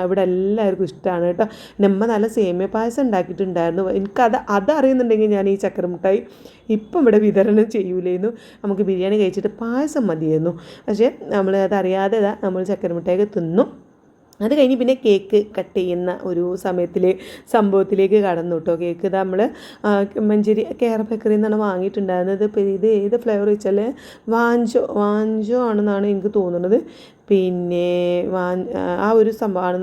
ഇവിടെ എല്ലാവർക്കും ഇഷ്ടമാണ് കേട്ടോ. നമ്മ നല്ല സേമിയ പായസം ഉണ്ടാക്കിയിട്ടുണ്ടായിരുന്നു. അതറിയുന്നുണ്ടെങ്കിൽ ഞാൻ ഈ ചക്കരമുട്ടായി ഇപ്പം ഇവിടെ വിതരണം ചെയ്യൂലായിരുന്നു. നമുക്ക് ബിരിയാണി കഴിച്ചിട്ട് പായസം മതിയായിരുന്നു. പക്ഷേ അതറിയാതെ നമ്മൾ ചക്കരമുട്ടായൊക്കെ തിന്നു. അത് കഴിഞ്ഞ് പിന്നെ കേക്ക് കട്ട് ചെയ്യുന്ന ഒരു സംഭവത്തിലേക്ക് കടന്നു കേട്ടോ. കേക്ക് നമ്മൾ മഞ്ചേരി കെയർ ബേക്കറിയിൽ നിന്നാണ് വാങ്ങിയിട്ടുണ്ടായിരുന്നത്. ഇപ്പോൾ ഇത് ഏത് ഫ്ലേവർ വെച്ചാൽ വാഞ്ചോ ആണെന്നാണ് എനിക്ക് തോന്നുന്നത്. പിന്നെ ആ ഒരു സംഭവമാണ്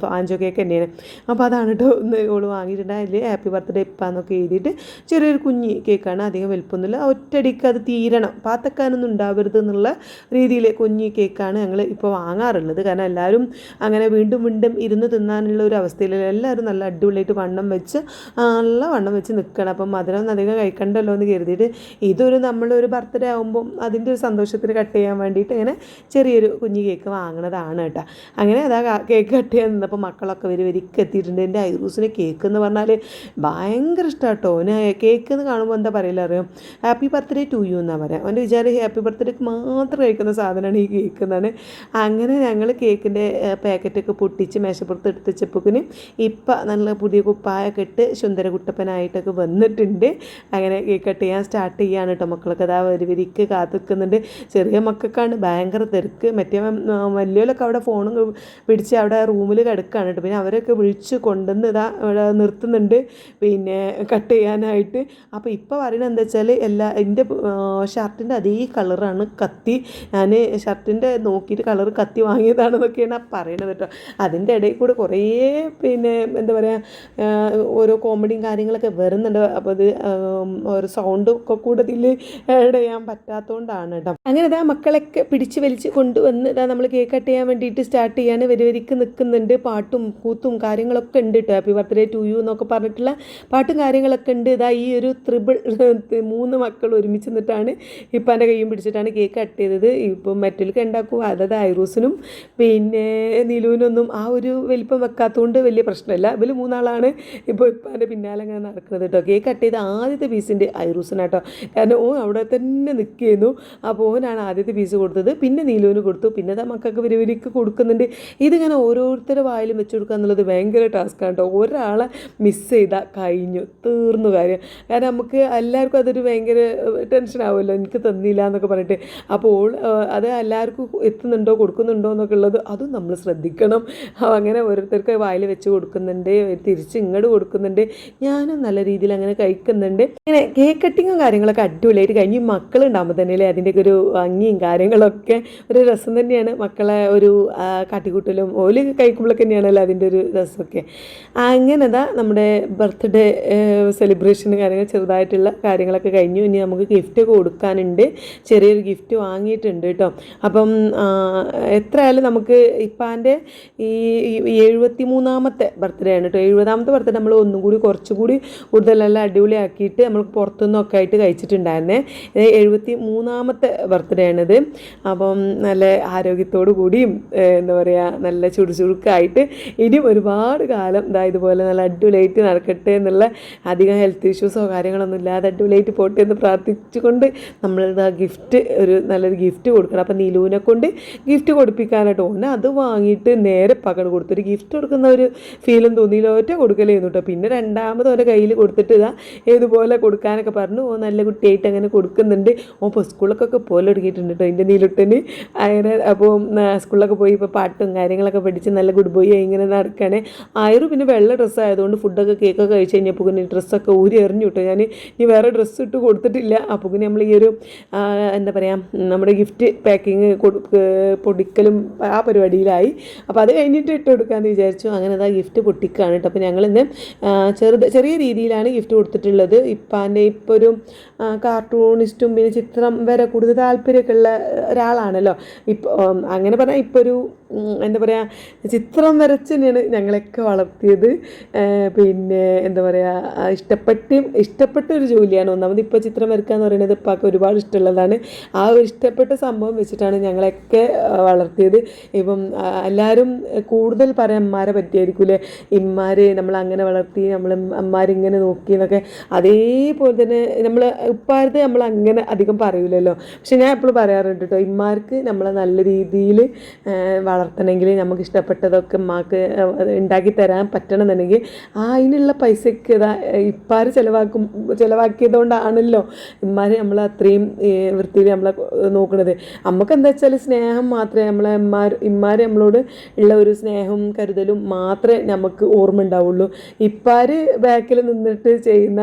വാഞ്ചോ കേക്ക് തന്നെയാണ്. അപ്പോൾ അതാണ് കേട്ടോ ഒന്ന് ഓള് വാങ്ങിയിട്ടുണ്ട്. അതിൽ ഹാപ്പി ബർത്ത്ഡേ ഇപ്പാന്നൊക്കെ എഴുതിയിട്ട് ചെറിയൊരു കുഞ്ഞി കേക്കാണ്, അധികം വലുപ്പമൊന്നുമില്ല. ഒറ്റയടിക്ക് അത് തീരണം, പാത്തക്കാനൊന്നും ഉണ്ടാവരുത് എന്നുള്ള രീതിയിൽ കുഞ്ഞി കേക്കാണ് ഞങ്ങൾ ഇപ്പോൾ വാങ്ങാറുള്ളത്. കാരണം എല്ലാവരും അങ്ങനെ വീണ്ടും ഇരുന്ന് തിന്നാനുള്ള ഒരു അവസ്ഥയിലല്ല. എല്ലാവരും നല്ല അടിപൊളിയായിട്ട് നല്ല വണ്ണം വെച്ച് നിൽക്കണം. അപ്പം മധുരം അധികം കഴിക്കണ്ടല്ലോ എന്ന് കരുതിയിട്ട് നമ്മളൊരു ബർത്ത്ഡേ ആകുമ്പം അതിൻ്റെ ഒരു സന്തോഷത്തിന് കട്ട് ചെയ്യാൻ വേണ്ടിയിട്ട് ഇങ്ങനെ ചെറിയൊരു കുഞ്ഞു കേക്ക് വാങ്ങണതാണ് കേട്ടോ. അങ്ങനെ അതാ കേക്ക് കട്ട് ചെയ്യാൻ നിന്നപ്പോൾ മക്കളൊക്കെ വരിക്ക് എത്തിയിട്ടുണ്ട്. എൻ്റെ ഐറൂസിന് കേക്ക് എന്ന് പറഞ്ഞാൽ ഭയങ്കര ഇഷ്ടമാണ് കേട്ടോ. ഓന് കേക്ക് എന്ന് കാണുമ്പോൾ എന്താ പറയില്ല അറിയാം, ഹാപ്പി ബർത്ത്ഡേ ടു യു എന്നാണ് പറയാം. അവൻ്റെ വിചാരം ഹാപ്പി ബർത്ത്ഡേക്ക് മാത്രം കഴിക്കുന്ന സാധനമാണ് ഈ കേക്ക് എന്നാണ്. അങ്ങനെ ഞങ്ങൾ കേക്കിൻ്റെ പാക്കറ്റൊക്കെ പൊട്ടിച്ച് മേശപ്പുറത്ത് എടുത്ത് വെച്ചപ്പോക്കിന് ഇപ്പം നല്ല പുതിയ കുപ്പായൊക്കെ ഇട്ട് സുന്ദരകുട്ടപ്പനായിട്ടൊക്കെ വന്നിട്ടുണ്ട്. അങ്ങനെ കേക്ക് കട്ട് ചെയ്യാൻ സ്റ്റാർട്ട് ചെയ്യാണ് കേട്ടോ. മക്കളൊക്കെ അതാ വരിക്ക് കാത്തിക്കുന്നുണ്ട്. ചെറിയ മക്കൾക്കാണ് ഭയങ്കര തിരക്ക്. മറ്റേ വലിയവരൊക്കെ അവിടെ ഫോണും പിടിച്ച് അവിടെ റൂമിൽ കിടക്കുകയാണ് കേട്ടോ. പിന്നെ അവരൊക്കെ വിളിച്ച് കൊണ്ടുവന്ന് ഇവിടെ നിർത്തുന്നുണ്ട് പിന്നെ കട്ട് ചെയ്യാനായിട്ട്. അപ്പോൾ ഇപ്പോൾ പറയുന്നത് എന്താ വെച്ചാൽ എൻ്റെ ഷർട്ടിൻ്റെ അതേ കളറാണ് കത്തി. ഞാൻ ഷർട്ടിൻ്റെ നോക്കിയിട്ട് കളർ കത്തി വാങ്ങിയതാണെന്നൊക്കെയാണ് പറയണത് കേട്ടോ. അതിൻ്റെ ഇടയിൽ കൂടെ കുറേ പിന്നെ എന്താ പറയുക ഓരോ കോമഡിയും കാര്യങ്ങളൊക്കെ വരുന്നുണ്ട്. അപ്പോൾ അത് ഒരു സൗണ്ട് ഒക്കെ കൂടെ ഇതിൽ ആഡ് ചെയ്യാൻ പറ്റാത്തതുകൊണ്ടാണ് കേട്ടോ. അങ്ങനെ ഇതാ മക്കളൊക്കെ പിടിച്ച് വലിച്ച് കൊണ്ടുവന്ന് ഇതാ നമ്മൾ കേക്ക് കട്ട് ചെയ്യാൻ വേണ്ടിയിട്ട് സ്റ്റാർട്ട് ചെയ്യാൻ വരിക്ക് നിൽക്കുന്നുണ്ട്. പാട്ടും കൂത്തും കാര്യങ്ങളൊക്കെ ഉണ്ട് കേട്ടോ. ഹാപ്പി ബർത്ത്ഡേ ടു യു എന്നൊക്കെ പറഞ്ഞിട്ടുള്ള പാട്ടും കാര്യങ്ങളൊക്കെ ഉണ്ട്. ഇതാ ഈ ഒരു 3 മക്കൾ ഒരുമിച്ച് നിന്നിട്ടാണ് ഇപ്പം എൻ്റെ കയ്യും പിടിച്ചിട്ടാണ് കേക്ക് കട്ട് ചെയ്തത്. ഇപ്പം മറ്റൊക്കെ ഉണ്ടാക്കും, അതായത് ഐറൂസിനും പിന്നെ നിലുവിനൊന്നും ആ ഒരു വലിപ്പം വെക്കാത്തതുകൊണ്ട് വലിയ പ്രശ്നമില്ല. ഇവർ 3 ഇപ്പോൾ എൻ്റെ പിന്നാലെ അങ്ങനെ നടക്കുന്നത് കേട്ടോ. കേക്ക് കട്ട് ചെയ്ത ആദ്യത്തെ പീസിൻ്റെ ഐറൂസിനാട്ടോ. കാരണം അവിടെ തന്നെ നിൽക്കുന്നു. അപ്പോൾ ഓനാണ് ആദ്യത്തെ പീസ് കൊടുത്തത്. പിന്നെ നീലുവിന് കൊടുത്തു. പിന്നെ മക്കൾക്ക് വരിക്ക് കൊടുക്കുന്നുണ്ട്. ഇതിങ്ങനെ ഓരോരുത്തരുടെ വായിലും വെച്ച് കൊടുക്കുക എന്നുള്ളത് ഭയങ്കര ടാസ്ക്കാണ് കേട്ടോ. ഒരാളെ മിസ് ചെയ്താൽ കഴിഞ്ഞു, തീർന്നു കാര്യം. കാരണം നമുക്ക് എല്ലാവർക്കും അതൊരു ഭയങ്കര ടെൻഷനാവുമല്ലോ, എനിക്ക് തന്നില്ല എന്നൊക്കെ പറഞ്ഞിട്ട്. അപ്പോൾ അത് എല്ലാവർക്കും എത്തുന്നുണ്ടോ കൊടുക്കുന്നുണ്ടോ എന്നൊക്കെ ഉള്ളത് അതും നമ്മൾ ശ്രദ്ധിക്കണം. അങ്ങനെ ഓരോരുത്തർക്ക് വായിൽ വെച്ച് കൊടുക്കുന്നുണ്ട്, തിരിച്ച് ഇങ്ങോട്ട് കൊടുക്കുന്നുണ്ട്. ഞാനും നല്ല രീതിയിൽ അങ്ങനെ കഴിക്കുന്നുണ്ട്. അങ്ങനെ കേക്ക് കട്ടിങ്ങും കാര്യങ്ങളൊക്കെ അടിപൊളിയായിട്ട് കഴിഞ്ഞ് മക്കളുണ്ടാകുമ്പോൾ തന്നെയല്ലേ അതിൻ്റെയൊക്കെ ഒരു ഭംഗിയും കാര്യങ്ങളൊക്കെ ഒരു രസം തന്നെയാണ്. മക്കളെ ഒരു കാട്ടിക്കൂട്ടലും ഓല് കഴിക്കുമ്പോഴൊക്കെ തന്നെയാണല്ലോ അതിൻ്റെ ഒരു രസമൊക്കെ. അങ്ങനെ നമ്മുടെ ബർത്ത്ഡേ സെലിബ്രേഷൻ ചെറുതായിട്ടുള്ള കാര്യങ്ങളൊക്കെ കഴിഞ്ഞു. ഇനി നമുക്ക് ഗിഫ്റ്റൊക്കെ കൊടുക്കാനുണ്ട്. ചെറിയൊരു ഗിഫ്റ്റ് വാങ്ങിയിട്ടുണ്ട് കേട്ടോ. അപ്പം എത്രയായാലും നമുക്ക് ഇപ്പാൻ്റെ ഈ 73ാമത്തെ ബർത്ത്ഡേ ആണ് കേട്ടോ. 70ാമത്തെ ബർത്ത്ഡേ നമ്മൾ ഒന്നും കൂടി കുറച്ചുകൂടി കൂടുതലെല്ലാം അടിപൊളിയാക്കിയിട്ട് നമ്മൾ പുറത്തുനിന്നൊക്കെ ആയിട്ട് കഴിച്ചിട്ടുണ്ടായിരുന്നേ. 73ാമത്തെ ബർത്ത്ഡേ ആണിത്. അപ്പം നല്ല ആരോഗ്യത്തോടു കൂടിയും എന്താ പറയുക നല്ല ചുടുചുടുക്കായിട്ട് ഇനിയും ഒരുപാട് കാലം ഇതുപോലെ നല്ല അടിപൊളിയായിട്ട് നടക്കട്ടെ എന്നുള്ള അധികം ഹെൽത്ത് ഇഷ്യൂസോ കാര്യങ്ങളൊന്നും ഇല്ലാതെ അടിപൊളിയായിട്ട് പോട്ടെ എന്ന് പ്രാർത്ഥിച്ചുകൊണ്ട് നമ്മളിതാ നല്ലൊരു ഗിഫ്റ്റ് കൊടുക്കണം. അപ്പം നീലുവിനെ കൊണ്ട് ഗിഫ്റ്റ് കൊടുപ്പിക്കാനായിട്ട് ഓനെ അത് വാങ്ങിയിട്ട് നേരെ പകട് കൊടുത്തു. ഒരു ഗിഫ്റ്റ് കൊടുക്കുന്ന ഒരു ഫീലും തോന്നിയില്ല, ഒറ്റ കൊടുക്കലായിരുന്നു കേട്ടോ. പിന്നെ രണ്ടാമത് അവൻ്റെ കയ്യിൽ കൊടുത്തിട്ട് ഏതുപോലെ കൊടുക്കാനൊക്കെ പറഞ്ഞു. നല്ല കുട്ടിയായിട്ട് അങ്ങനെ കൊടുക്കുന്നുണ്ട്. ഇപ്പോൾ സ്കൂളിലൊക്കെ പോലെ തുടങ്ങിയിട്ടുണ്ട് കേട്ടോ എൻ്റെ നീലുട്ടന്. അങ്ങനെ അപ്പോൾ സ്കൂളിലൊക്കെ പോയി ഇപ്പോൾ പാട്ടും കാര്യങ്ങളൊക്കെ പഠിച്ച് നല്ല ഗുഡ് ബോയ് ഇങ്ങനെ നടക്കുകയാണ്. പിന്നെ വെള്ള ഡ്രസ്സായതുകൊണ്ട് ഫുഡൊക്കെ കേക്കൊക്കെ കഴിച്ച് കഴിഞ്ഞപ്പോൾ പിന്നെ ഡ്രസ്സൊക്കെ ഊരി എറിഞ്ഞു കേട്ടോ. ഞാൻ ഇനി വേറെ ഡ്രസ്സ് ഇട്ട് കൊടുത്തിട്ടില്ല. അപ്പോൾ പിന്നെ നമ്മൾ ഈ ഒരു എന്താ പറയുക നമ്മുടെ ഗിഫ്റ്റ് പാക്കിങ് പൊടിക്കലും ആ പരിപാടിയിലായി. അപ്പോൾ അത് കഴിഞ്ഞിട്ട് ഇട്ട് കൊടുക്കാമെന്ന് വിചാരിച്ചു. അങ്ങനെ ഗിഫ്റ്റ് പൊട്ടിക്കുകയാണ് കേട്ടോ. അപ്പോൾ ഞങ്ങളിന്ന് ചെറിയ രീതിയിലാണ് ഗിഫ്റ്റ് കൊടുത്തിട്ടുള്ളത്. ഇപ്പോൾ ഒരു കാർട്ടൂണിസ്റ്റും പിന്നെ ചിത്രം വരെ കൂടുതൽ താല്പര്യമൊക്കെ ഉള്ള ഒരാളാണല്ലോ. ഇപ്പോൾ അങ്ങനെ പറഞ്ഞാൽ ഇപ്പോൾ ഒരു എന്താ പറയുക ചിത്രം വരച്ച് തന്നെയാണ് ഞങ്ങളെയൊക്കെ വളർത്തിയത്. പിന്നെ എന്താ പറയുക ഇഷ്ടപ്പെട്ട ഒരു ജോലിയാണ്. ഒന്നാമത് ഇപ്പോൾ ചിത്രം വരയ്ക്കുക എന്ന് പറയുന്നത് ഇപ്പൊക്കെ ഒരുപാട് ഇഷ്ടമുള്ളതാണ്. ആ ഒരു ഇഷ്ടപ്പെട്ട സംഭവം വെച്ചിട്ടാണ് ഞങ്ങളെയൊക്കെ വളർത്തിയത്. ഇപ്പം എല്ലാവരും കൂടുതൽ പറയാൻ അമ്മമാരെ പറ്റിയായിരിക്കൂലേ, ഇമ്മാർ നമ്മളങ്ങനെ വളർത്തി, അമ്മമാരിങ്ങനെ നോക്കി എന്നൊക്കെ. അതേപോലെ തന്നെ നമ്മൾ ഉപ്പാരത് നമ്മൾ അങ്ങനെ അധികം പറയൂലല്ലോ. പക്ഷെ ഞാൻ എപ്പോഴും പറയാറുണ്ട് കേട്ടോ, ഇമ്മാർക്ക് നമ്മളെ നല്ല രീതിയിൽ വളർത്തണമെങ്കിൽ നമുക്ക് ഇഷ്ടപ്പെട്ടതൊക്കെ ഉമ്മാക്ക് ഉണ്ടാക്കി തരാൻ പറ്റണമെന്നുണ്ടെങ്കിൽ അതിനുള്ള പൈസയ്ക്ക് ഇപ്പാർ ചിലവാക്കിയത് കൊണ്ടാണല്ലോ ഇമ്മാർ നമ്മൾ അത്രയും വൃത്തിയിൽ നമ്മളെ നോക്കുന്നത്. നമുക്ക് എന്താ വെച്ചാൽ സ്നേഹം മാത്രമേ ഇമ്മാർ നമ്മളോട് ഉള്ള ഒരു സ്നേഹവും കരുതലും മാത്രമേ നമുക്ക് ഓർമ്മ ഉണ്ടാവുള്ളൂ. ഇപ്പാർ ബാക്കിൽ നിന്നിട്ട് ചെയ്യുന്ന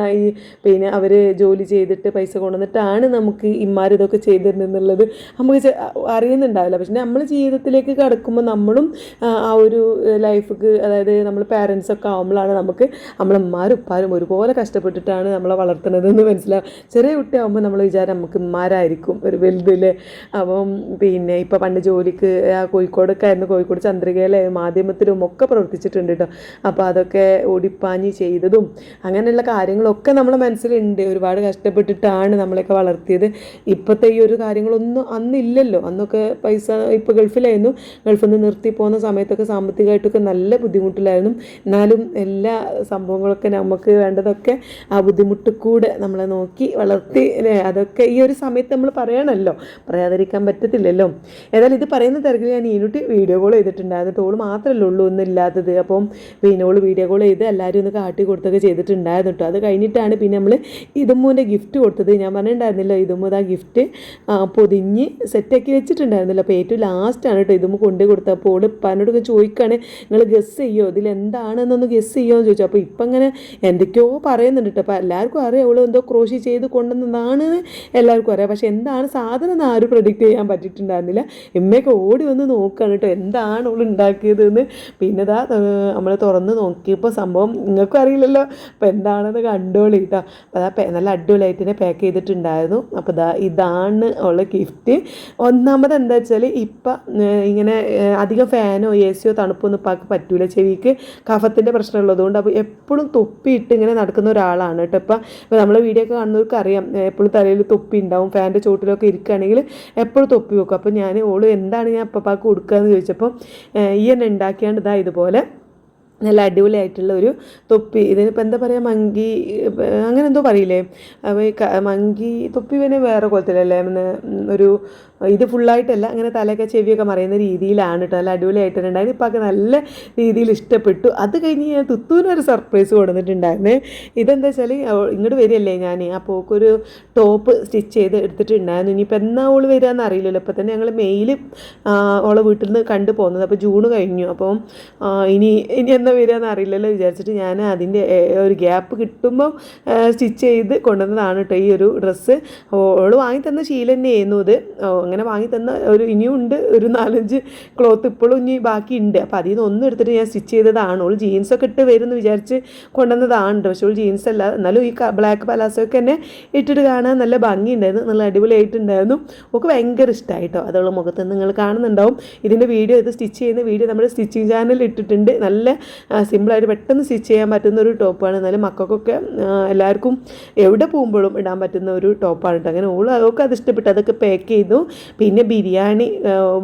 പിന്നെ അവർ ജോലി ചെയ്തിട്ട് പൈസ കൊണ്ടുവന്നിട്ടാണ് നമുക്ക് ഇമ്മാർ ഇതൊക്കെ ചെയ്തിരുന്നെന്നുള്ളത് നമുക്ക് അറിയുന്നുണ്ടാവില്ല. പക്ഷെ നമ്മൾ ജീവിതത്തിലേക്ക് കടക്കുമ്പോൾ നമ്മളും ആ ഒരു ലൈഫിക്ക്, അതായത് നമ്മൾ പാരൻസൊക്കെ ആകുമ്പോഴാണ് നമുക്ക് നമ്മളമ്മാരും ഉപ്പാരും ഒരുപോലെ കഷ്ടപ്പെട്ടിട്ടാണ് നമ്മളെ വളർത്തുന്നതെന്ന് മനസ്സിലാവും. ചെറിയ കുട്ടിയാകുമ്പോൾ നമ്മൾ വിചാരം നമുക്ക് ഉമ്മാരായിരിക്കും ഒരു വലുതില്ലേ. അപ്പം പിന്നെ ഇപ്പോൾ പണ്ട് ജോലിക്ക് കോഴിക്കോടൊക്കെ ആയിരുന്നു, കോഴിക്കോട് ചന്ദ്രികയിലെ മാധ്യമത്തിലും ഒക്കെ പ്രവർത്തിച്ചിട്ടുണ്ട് കേട്ടോ. അപ്പോൾ അതൊക്കെ ഓടിപ്പാഞ്ഞ് ചെയ്തതും അങ്ങനെയുള്ള കാര്യങ്ങളൊക്കെ നമ്മളെ മനസ്സിലുണ്ട്. ഒരുപാട് കഷ്ടപ്പെട്ടിട്ടാണ് നമ്മളെയൊക്കെ വളർത്തിയത്. ഇപ്പോഴത്തെ ഈ ഒരു കാര്യങ്ങളൊന്നും അന്നില്ലല്ലോ. അന്നൊക്കെ പൈസ ഇപ്പോൾ ഗൾഫിലായിരുന്നു, ഗൾഫിൽ നിന്ന് നിർത്തി പോകുന്ന സമയത്തൊക്കെ സാമ്പത്തികമായിട്ടൊക്കെ നല്ല ബുദ്ധിമുട്ടിലായിരുന്നു. എന്നാലും എല്ലാ സംഭവങ്ങളൊക്കെ നമുക്ക് വേണ്ടതൊക്കെ ആ ബുദ്ധിമുട്ട് കൂടെ നമ്മളെ നോക്കി വളർത്തി അല്ലേ. അതൊക്കെ ഈ ഒരു സമയത്ത് നമ്മൾ പറയണമല്ലോ, പറയാതിരിക്കാൻ പറ്റത്തില്ലല്ലോ. ഏതായാലും ഇത് പറയുന്ന തിരക്കിൽ ഞാൻ ഈനുട്ടി വീഡിയോ കോൾ ചെയ്തിട്ടുണ്ടായിരുന്നു. ടോൾ മാത്രമല്ലേ ഉള്ളൂ ഒന്നും ഇല്ലാത്തത്. അപ്പം പിന്നെ ഓൾ വീഡിയോ കോൾ ചെയ്ത് എല്ലാവരും ഒന്ന് കാട്ടി കൊടുത്തൊക്കെ ചെയ്തിട്ടുണ്ടായിരുന്നു കേട്ടോ. അത് കഴിഞ്ഞിട്ടാണ് പിന്നെ നമ്മൾ ഇതുമ്മൂൻ്റെ ഗിഫ്റ്റ് കൊടുത്തത്. ഞാൻ പറഞ്ഞിട്ടുണ്ടായിരുന്നില്ല, ഇതുമ്മൂത് ആ ഗിഫ്റ്റ് പൊതിഞ്ഞ് സെറ്റാക്കി വെച്ചിട്ടുണ്ടായിരുന്നില്ല. അപ്പോൾ ഏറ്റവും ലാസ്റ്റാണ് കേട്ടോ ഇതുമ്മ കൊണ്ടു കൊടുത്തത്. അപ്പോൾ ഓൾ പനോടൊക്കെ ചോദിക്കുകയാണ്, നിങ്ങൾ ഗസ് ചെയ്യോ ഇതിലെന്താണെന്നൊന്ന് ഗസ് ചെയ്യുമോ എന്ന് ചോദിച്ചു. അപ്പോൾ ഇപ്പം അങ്ങനെ എന്തൊക്കെയോ പറയുന്നുണ്ട് കേട്ടോ. അപ്പോൾ എല്ലാവർക്കും അറിയാം അവൾ എന്തോ ക്രോഷി ചെയ്ത് കൊണ്ടുവന്നതാണ് എല്ലാവർക്കും അറിയാം. പക്ഷെ എന്താണ് സാധനം എന്ന് ആരും പ്രൊഡിക്റ്റ് ചെയ്യാൻ പറ്റിയിട്ടുണ്ടായിരുന്നില്ല. എമ്മയൊക്കെ ഓടി വന്ന് നോക്കുകയാണ് കേട്ടോ എന്താണ് അവൾ ഉണ്ടാക്കിയതെന്ന്. പിന്നെ നമ്മൾ തുറന്ന് നോക്കിയപ്പോൾ സംഭവം നിങ്ങൾക്കും അറിയില്ലല്ലോ, അപ്പോൾ എന്താണെന്ന് കണ്ടോളി കേട്ടോ. അപ്പോൾ നല്ല അടിപൊളിയായിട്ട് തന്നെ പാക്ക് ചെയ്തിട്ടുണ്ടായിരുന്നു. അപ്പോൾ ഇതാണ് ഉള്ള ഗിഫ്റ്റ്. ഒന്നാമത് എന്താ വെച്ചാൽ ഇപ്പം ഇങ്ങനെ അധികം ഫാനോ എ സിയോ തണുപ്പൊന്നും ഇപ്പാക്ക് പറ്റൂല, ചെവിക്ക് കഫത്തിൻ്റെ പ്രശ്നമുള്ളതുകൊണ്ട്. അപ്പോൾ എപ്പോഴും തൊപ്പിയിട്ട് ഇങ്ങനെ നടക്കുന്ന ഒരാളാണ് കേട്ടോ. ഇപ്പോൾ നമ്മളെ വീഡിയോ ഒക്കെ കാണുന്നവർക്ക് അറിയാം, എപ്പോഴും തലയിൽ തൊപ്പി ഉണ്ടാവും. ഫാനിൻ്റെ ചോട്ടിലൊക്കെ ഇരിക്കുകയാണെങ്കിൽ എപ്പോഴും തൊപ്പി വെക്കും. അപ്പോൾ ഞാൻ എന്താണ് ഞാൻ അപ്പപ്പാക്ക് കൊടുക്കുക എന്ന് ചോദിച്ചപ്പോൾ ഈ എന്നെ ഉണ്ടാക്കിയാണ്ട് ഇതുപോലെ നല്ല അടിപൊളിയായിട്ടുള്ള ഒരു തൊപ്പി. ഇതിനിപ്പോൾ എന്താ പറയുക, മങ്കി അങ്ങനെ എന്തോ പറയില്ലേ. അപ്പോൾ മങ്കി തൊപ്പി പിന്നെ വേറെ കൊലത്തിലല്ലേ, ഒരു ഇത് ഫുള്ളായിട്ടല്ല, അങ്ങനെ തലയൊക്കെ ചെവിയൊക്കെ മറിയുന്ന രീതിയിലാണ് കേട്ടോ. നല്ല അടിപൊളിയായിട്ടുണ്ടായിരുന്നു. ഇപ്പോൾ നല്ല രീതിയിൽ ഇഷ്ടപ്പെട്ടു. അത് കഴിഞ്ഞ് ഞാൻ തുത്തൂനൊരു സർപ്രൈസ് കൊടുത്തിട്ടുണ്ടായിരുന്നേ. ഇതെന്താ വെച്ചാൽ ഇങ്ങോട്ട് വരികയല്ലേ ഞാൻ, അപ്പോൾ ഒരു ടോപ്പ് സ്റ്റിച്ച് ചെയ്ത് എടുത്തിട്ടുണ്ടായിരുന്നു. ഇനിയിപ്പോൾ എന്നാ ഓൾ വരികയെന്ന് അറിയില്ലല്ലോ. ഇപ്പോൾ തന്നെ ഞങ്ങൾ മെയിൽ ഓളെ വീട്ടിൽ നിന്ന് കണ്ടു പോകുന്നത്. അപ്പോൾ ജൂൺ കഴിഞ്ഞു. അപ്പം ഇനി എന്നാ വരികയെന്ന് അറിയില്ലല്ലോ വിചാരിച്ചിട്ട് ഞാൻ അതിൻ്റെ ഒരു ഗ്യാപ്പ് കിട്ടുമ്പോൾ സ്റ്റിച്ച് ചെയ്ത് കൊണ്ടുവന്നതാണ് കേട്ടോ ഈ ഒരു ഡ്രസ്സ്. ഓൾ വാങ്ങി തന്ന ശീലം തന്നെയായിരുന്നു ഇത്. അങ്ങനെ വാങ്ങി തന്ന ഇനിയും ഉണ്ട് ഒരു 4-5 ക്ലോത്ത് ഇപ്പോഴും ഇനി ബാക്കിയുണ്ട്. അപ്പോൾ അതിൽ നിന്ന് ഒന്നും എടുത്തിട്ട് ഞാൻ സ്റ്റിച്ച് ചെയ്തതാണ്. ഓൾ ജീൻസൊക്കെ ഇട്ട് വരുമെന്ന് വിചാരിച്ച് കൊണ്ടുവന്നതാണ്. പക്ഷേ ഓൾ ജീൻസ് അല്ല, എന്നാലും ഈ ബ്ലാക്ക് പലാസൊക്കെ തന്നെ ഇട്ടിട്ട് കാണാൻ നല്ല ഭംഗിയുണ്ടായിരുന്നു, നല്ല അടിപൊളിയായിട്ടുണ്ടായിരുന്നു. ഒക്കെ ഭയങ്കര ഇഷ്ടമായിട്ടോ. അതുള്ള മുഖത്ത് നിങ്ങൾ കാണുന്നുണ്ടാവും. ഇതിൻ്റെ വീഡിയോ, ഇത് സ്റ്റിച്ച് ചെയ്യുന്ന വീഡിയോ നമ്മുടെ സ്റ്റിച്ചിങ് ചാനലിൽ ഇട്ടിട്ടുണ്ട്. നല്ല സിമ്പിളായിട്ട് പെട്ടെന്ന് സ്റ്റിച്ച് ചെയ്യാൻ പറ്റുന്ന ഒരു ടോപ്പാണ്. എന്നാലും മക്കൾക്കൊക്കെ എല്ലാവർക്കും എവിടെ പോകുമ്പോഴും ഇടാൻ പറ്റുന്ന ഒരു ടോപ്പാണ് കേട്ടോ. അങ്ങനെ അവൾക്ക് അത് ഇഷ്ടപ്പെട്ടു. അതൊക്കെ പാക്ക് ചെയ്തു. പിന്നെ ബിരിയാണി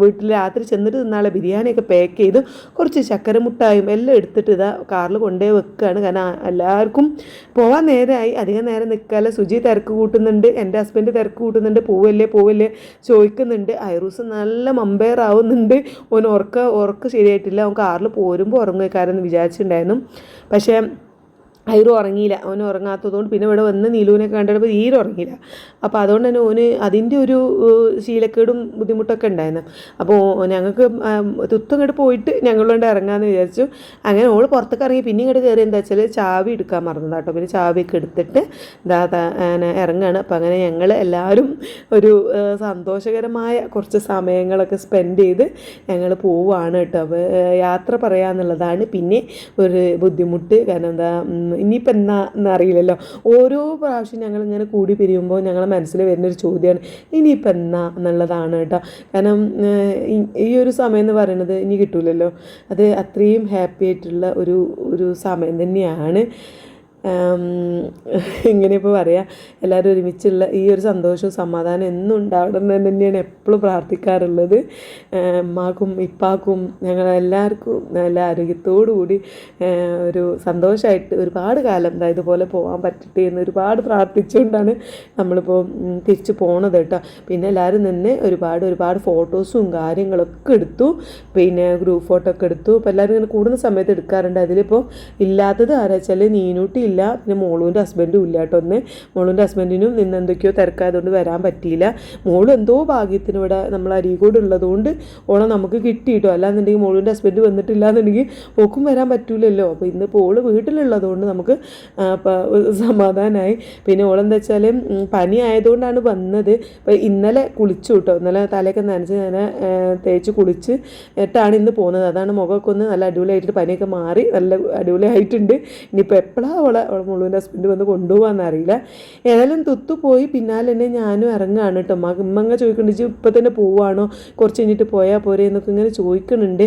വീട്ടിൽ രാത്രി ചെന്നിട്ട് തിന്നാളെ ബിരിയാണിയൊക്കെ പാക്ക് ചെയ്തു. കുറച്ച് ചക്കര മുട്ടായും എല്ലാം എടുത്തിട്ട് കാറിൽ കൊണ്ടുപോയി വെക്കുകയാണ്. കാരണം എല്ലാവർക്കും പോകാൻ നേരമായി, അധികം നേരം നിൽക്കാതെ. സുജി തിരക്ക് കൂട്ടുന്നുണ്ട്, എൻ്റെ ഹസ്ബൻഡ് തിരക്ക് കൂട്ടുന്നുണ്ട്, പോവല്ലേ ചോദിക്കുന്നുണ്ട്. ഐറൂസ് നല്ല മമ്പയർ ആവുന്നുണ്ട്. ഓൻ ഉറക്ക ശരിയായിട്ടില്ല. അവൻ കാറിൽ പോരുമ്പോൾ ഉറങ്ങുകയെന്ന് വിചാരിച്ചിട്ടുണ്ടായിരുന്നു. പക്ഷേ ഐറു ഉറങ്ങിയില്ല. അവന് ഉറങ്ങാത്തതുകൊണ്ട് പിന്നെ ഇവിടെ വന്ന് നീലുവിനെ കണ്ടപ്പോൾ തീരെ ഉറങ്ങിയില്ല. അപ്പോൾ അതുകൊണ്ട് തന്നെ ഓന് അതിൻ്റെ ഒരു ശീലക്കേടും ബുദ്ധിമുട്ടൊക്കെ ഉണ്ടായിരുന്നു. അപ്പോൾ ഞങ്ങൾക്ക് തുത്തങ്ങോട്ട് പോയിട്ട് ഞങ്ങളുകൊണ്ട് ഇറങ്ങാമെന്ന് വിചാരിച്ചു. അങ്ങനെ ഓൾ പുറത്തേക്ക് ഇറങ്ങി. പിന്നെ ഇങ്ങോട്ട് കയറി എന്താ വെച്ചാൽ ചാവി എടുക്കാൻ മറന്നതാണ് കേട്ടോ. പിന്നെ ചാവിയൊക്കെ എടുത്തിട്ട് ഇറങ്ങുകയാണ്. അപ്പോൾ അങ്ങനെ ഞങ്ങൾ എല്ലാവരും ഒരു സന്തോഷകരമായ കുറച്ച് സമയങ്ങളൊക്കെ സ്പെൻഡ് ചെയ്ത് ഞങ്ങൾ പോവുകയാണ് കേട്ടോ. അപ്പോൾ യാത്ര പറയാമെന്നുള്ളതാണ് പിന്നെ ഒരു ബുദ്ധിമുട്ട്. കാരണം ഇനിയിപ്പോൾ എന്നാ എന്നറിയില്ലല്ലോ. ഓരോ പ്രാവശ്യം ഞങ്ങളിങ്ങനെ കൂടി പിരിയുമ്പോൾ ഞങ്ങളുടെ മനസ്സിൽ വരുന്നൊരു ചോദ്യമാണ് ഇനിയിപ്പോൾ എന്നാ എന്നുള്ളതാണ് കേട്ടോ. കാരണം ഈ ഒരു സമയം എന്ന് പറയുന്നത് ഇനി കിട്ടൂലല്ലോ. അത് അത്രയും ഹാപ്പി ആയിട്ടുള്ള ഒരു സമയം തന്നെയാണ്. ഇങ്ങനെ ഇപ്പോൾ പറയാം, എല്ലാവരും ഒരുമിച്ചുള്ള ഈ ഒരു സന്തോഷവും സമാധാനം എന്നും ഉണ്ടാവണം എന്ന് തന്നെയാണ് എപ്പോഴും പ്രാർത്ഥിക്കാറുള്ളത്. ഉമ്മാക്കും ഇപ്പാക്കും ഞങ്ങളെല്ലാവർക്കും നല്ല ആരോഗ്യത്തോടു കൂടി ഒരു സന്തോഷമായിട്ട് ഒരുപാട് കാലം ഇതുപോലെ പോകാൻ പറ്റട്ടെ എന്ന് ഒരുപാട് പ്രാർത്ഥിച്ചുകൊണ്ടാണ് നമ്മളിപ്പോൾ തിരിച്ച് പോണത് കേട്ടോ. പിന്നെ എല്ലാവരും തന്നെ ഒരുപാട് ഫോട്ടോസും കാര്യങ്ങളൊക്കെ എടുത്തു. പിന്നെ ഗ്രൂപ്പ് ഫോട്ടോ ഒക്കെ എടുത്തു. അപ്പോൾ എല്ലാവരും ഇങ്ങനെ കൂടുന്ന സമയത്ത് എടുക്കാറുണ്ട്. അതിലിപ്പോൾ ഇല്ലാത്തത് ആരാ വെച്ചാൽ നീനൂട്ടി ഇല്ല, പിന്നെ മോളുവിൻ്റെ ഹസ്ബൻഡും ഇല്ല കേട്ടോ. മോളുവിൻ്റെ ഹസ്ബൻഡിനും നിന്ന് എന്തൊക്കെയോ തിരക്കായതുകൊണ്ട് വരാൻ പറ്റിയില്ല. മോള് എന്തോ ഭാഗ്യത്തിന് ഇവിടെ നമ്മൾ അരീക്കോട് ഉള്ളതുകൊണ്ട് ഓളെ നമുക്ക് കിട്ടി കേട്ടോ. അല്ലാന്നുണ്ടെങ്കിൽ മോളുവിൻ്റെ ഹസ്ബൻഡ് വന്നിട്ടില്ല എന്നുണ്ടെങ്കിൽ ഓക്കും വരാൻ പറ്റൂലല്ലോ. അപ്പോൾ ഇന്ന് ഓള് വീട്ടിലുള്ളതുകൊണ്ട് നമുക്ക് സമാധാനമായി. പിന്നെ ഓളെന്താ വെച്ചാൽ പനി ആയതുകൊണ്ടാണ് വന്നത്. അപ്പോൾ ഇന്നലെ കുളിച്ചു കേട്ടോ. ഇന്നലെ തലയൊക്കെ നനച്ച് ഞാൻ തേച്ച് കുളിച്ച് ഇട്ടാണ് ഇന്ന് പോകുന്നത്. അതാണ് മുഖമൊക്കെ ഒന്ന് നല്ല അടിപൊളിയായിട്ട് പനിയൊക്കെ മാറി നല്ല അടിപൊളിയായിട്ടുണ്ട്. ഇനിയിപ്പോൾ എപ്പോഴാണ് അവളെ മുഴുവൻ ഹസ്ബൻഡ് വന്ന് കൊണ്ടുപോകാമെന്ന് അറിയില്ല. ഏതായാലും തുത്തു പോയി. പിന്നാലെ തന്നെ ഞാനും ഇറങ്ങുകയാണ് കേട്ടോ. ഉമ്മങ്ങ ചോദിക്കുന്നുണ്ട് ഇപ്പം തന്നെ പോവുകയാണോ, കുറച്ച് കഴിഞ്ഞിട്ട് പോയാൽ പോരെ എന്നൊക്കെ ഇങ്ങനെ ചോദിക്കുന്നുണ്ട്.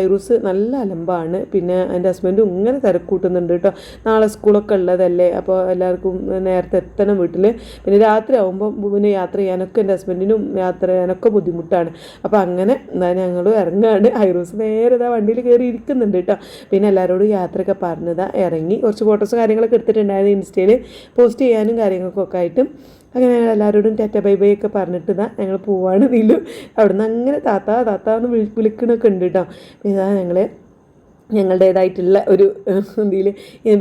ഐറൂസ് നല്ല അലമ്പാണ്. പിന്നെ എൻ്റെ ഹസ്ബൻഡും ഇങ്ങനെ തിരക്കൂട്ടുന്നുണ്ട് കേട്ടോ. നാളെ സ്കൂളൊക്കെ ഉള്ളതല്ലേ, അപ്പോൾ എല്ലാവർക്കും നേരത്തെ എത്തണം വീട്ടിൽ. പിന്നെ രാത്രി ആകുമ്പോൾ പിന്നെ യാത്ര ചെയ്യാനൊക്കെ എൻ്റെ ഹസ്ബൻഡിനും യാത്ര ചെയ്യാനൊക്കെ ബുദ്ധിമുട്ടാണ്. അപ്പോൾ അങ്ങനെ ഞങ്ങൾ ഇറങ്ങുകയാണ്. ഐറൂസ് നേരെ വണ്ടിയിൽ കയറി ഇരിക്കുന്നുണ്ട് കേട്ടോ. പിന്നെ എല്ലാവരോടും യാത്രയൊക്കെ പറഞ്ഞതാ ഇറങ്ങി. കുറച്ച് ഫോട്ടോസ് കാര്യങ്ങളൊക്കെ എടുത്തിട്ടുണ്ടായിരുന്നു ഇൻസ്റ്റയിൽ പോസ്റ്റ് ചെയ്യാനും കാര്യങ്ങൾക്കൊക്കെ ആയിട്ടും. അങ്ങനെ ഞങ്ങൾ എല്ലാവരോടും ടാറ്റ ബൈ ബൈ ഒക്കെ പറഞ്ഞിട്ട് ഞങ്ങൾ പോവാണ്. നീലും അവിടെ നിന്ന് അങ്ങനെ താത്ത എന്ന് വിളിക്കണമൊക്കെ ഉണ്ട് കേട്ടോ. ഇതാ ഞങ്ങളുടേതായിട്ടുള്ള ഒരു ഇതിൽ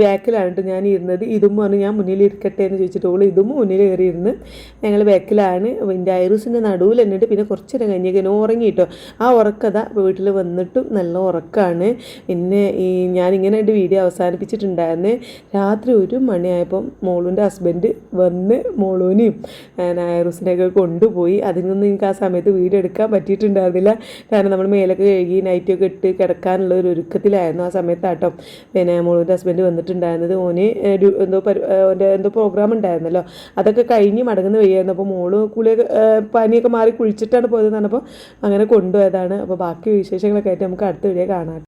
ബാക്കിലാണ് കേട്ടോ ഞാൻ ഇരുന്നത്. ഇതും പറഞ്ഞ് ഞാൻ മുന്നിൽ ഇരിക്കട്ടെ എന്ന് ചോദിച്ചിട്ട് ഇതും മുന്നിൽ കയറിയിരുന്ന് ഞങ്ങൾ ബാക്കിലാണ്. എൻ്റെ ഐറൂസിൻ്റെ നടുവിൽ എന്നിട്ട് പിന്നെ കുറച്ച് നേരം കഴിഞ്ഞേക്ക് ഉറങ്ങി കേട്ടോ. ആ ഉറക്കത വീട്ടിൽ വന്നിട്ടും നല്ല ഉറക്കമാണ്. പിന്നെ ഞാനിങ്ങനെ ഒരു വീഡിയോ അവസാനിപ്പിച്ചിട്ടുണ്ടായിരുന്നു. രാത്രി 1 മണിയായപ്പം മോളുവിൻ്റെ ഹസ്ബൻഡ് വന്ന് മോളൂനെയും ഐറൂസിനെയൊക്കെ കൊണ്ടുപോയി. അതിനൊന്നും എനിക്ക് ആ സമയത്ത് വീഡിയോ എടുക്കാൻ പറ്റിയിട്ടുണ്ടായിരുന്നില്ല. കാരണം നമ്മൾ മേലൊക്കെ കഴുകി നൈറ്റൊക്കെ ഇട്ട് കിടക്കാനുള്ള ഒരു ഒരുക്കത്തിൽ ആ സമയത്താട്ടോ പിന്നെ മോളുടെ ഹസ്ബൻഡ് വന്നിട്ടുണ്ടായിരുന്നത്. ഓന് എന്തോ പ്രോഗ്രാം ഉണ്ടായിരുന്നല്ലോ, അതൊക്കെ കഴിഞ്ഞ് മടങ്ങുന്ന വയ്യായിരുന്നു. അപ്പോൾ മോള് പനിയൊക്കെ മാറി കുളിച്ചിട്ടാണ് പോയതെന്ന് പറഞ്ഞപ്പോൾ അങ്ങനെ കൊണ്ടുപോയതാണ്. അപ്പോൾ ബാക്കി വിശേഷങ്ങളൊക്കെ ആയിട്ട് നമുക്ക് അടുത്ത വീഡിയോ കാണാം.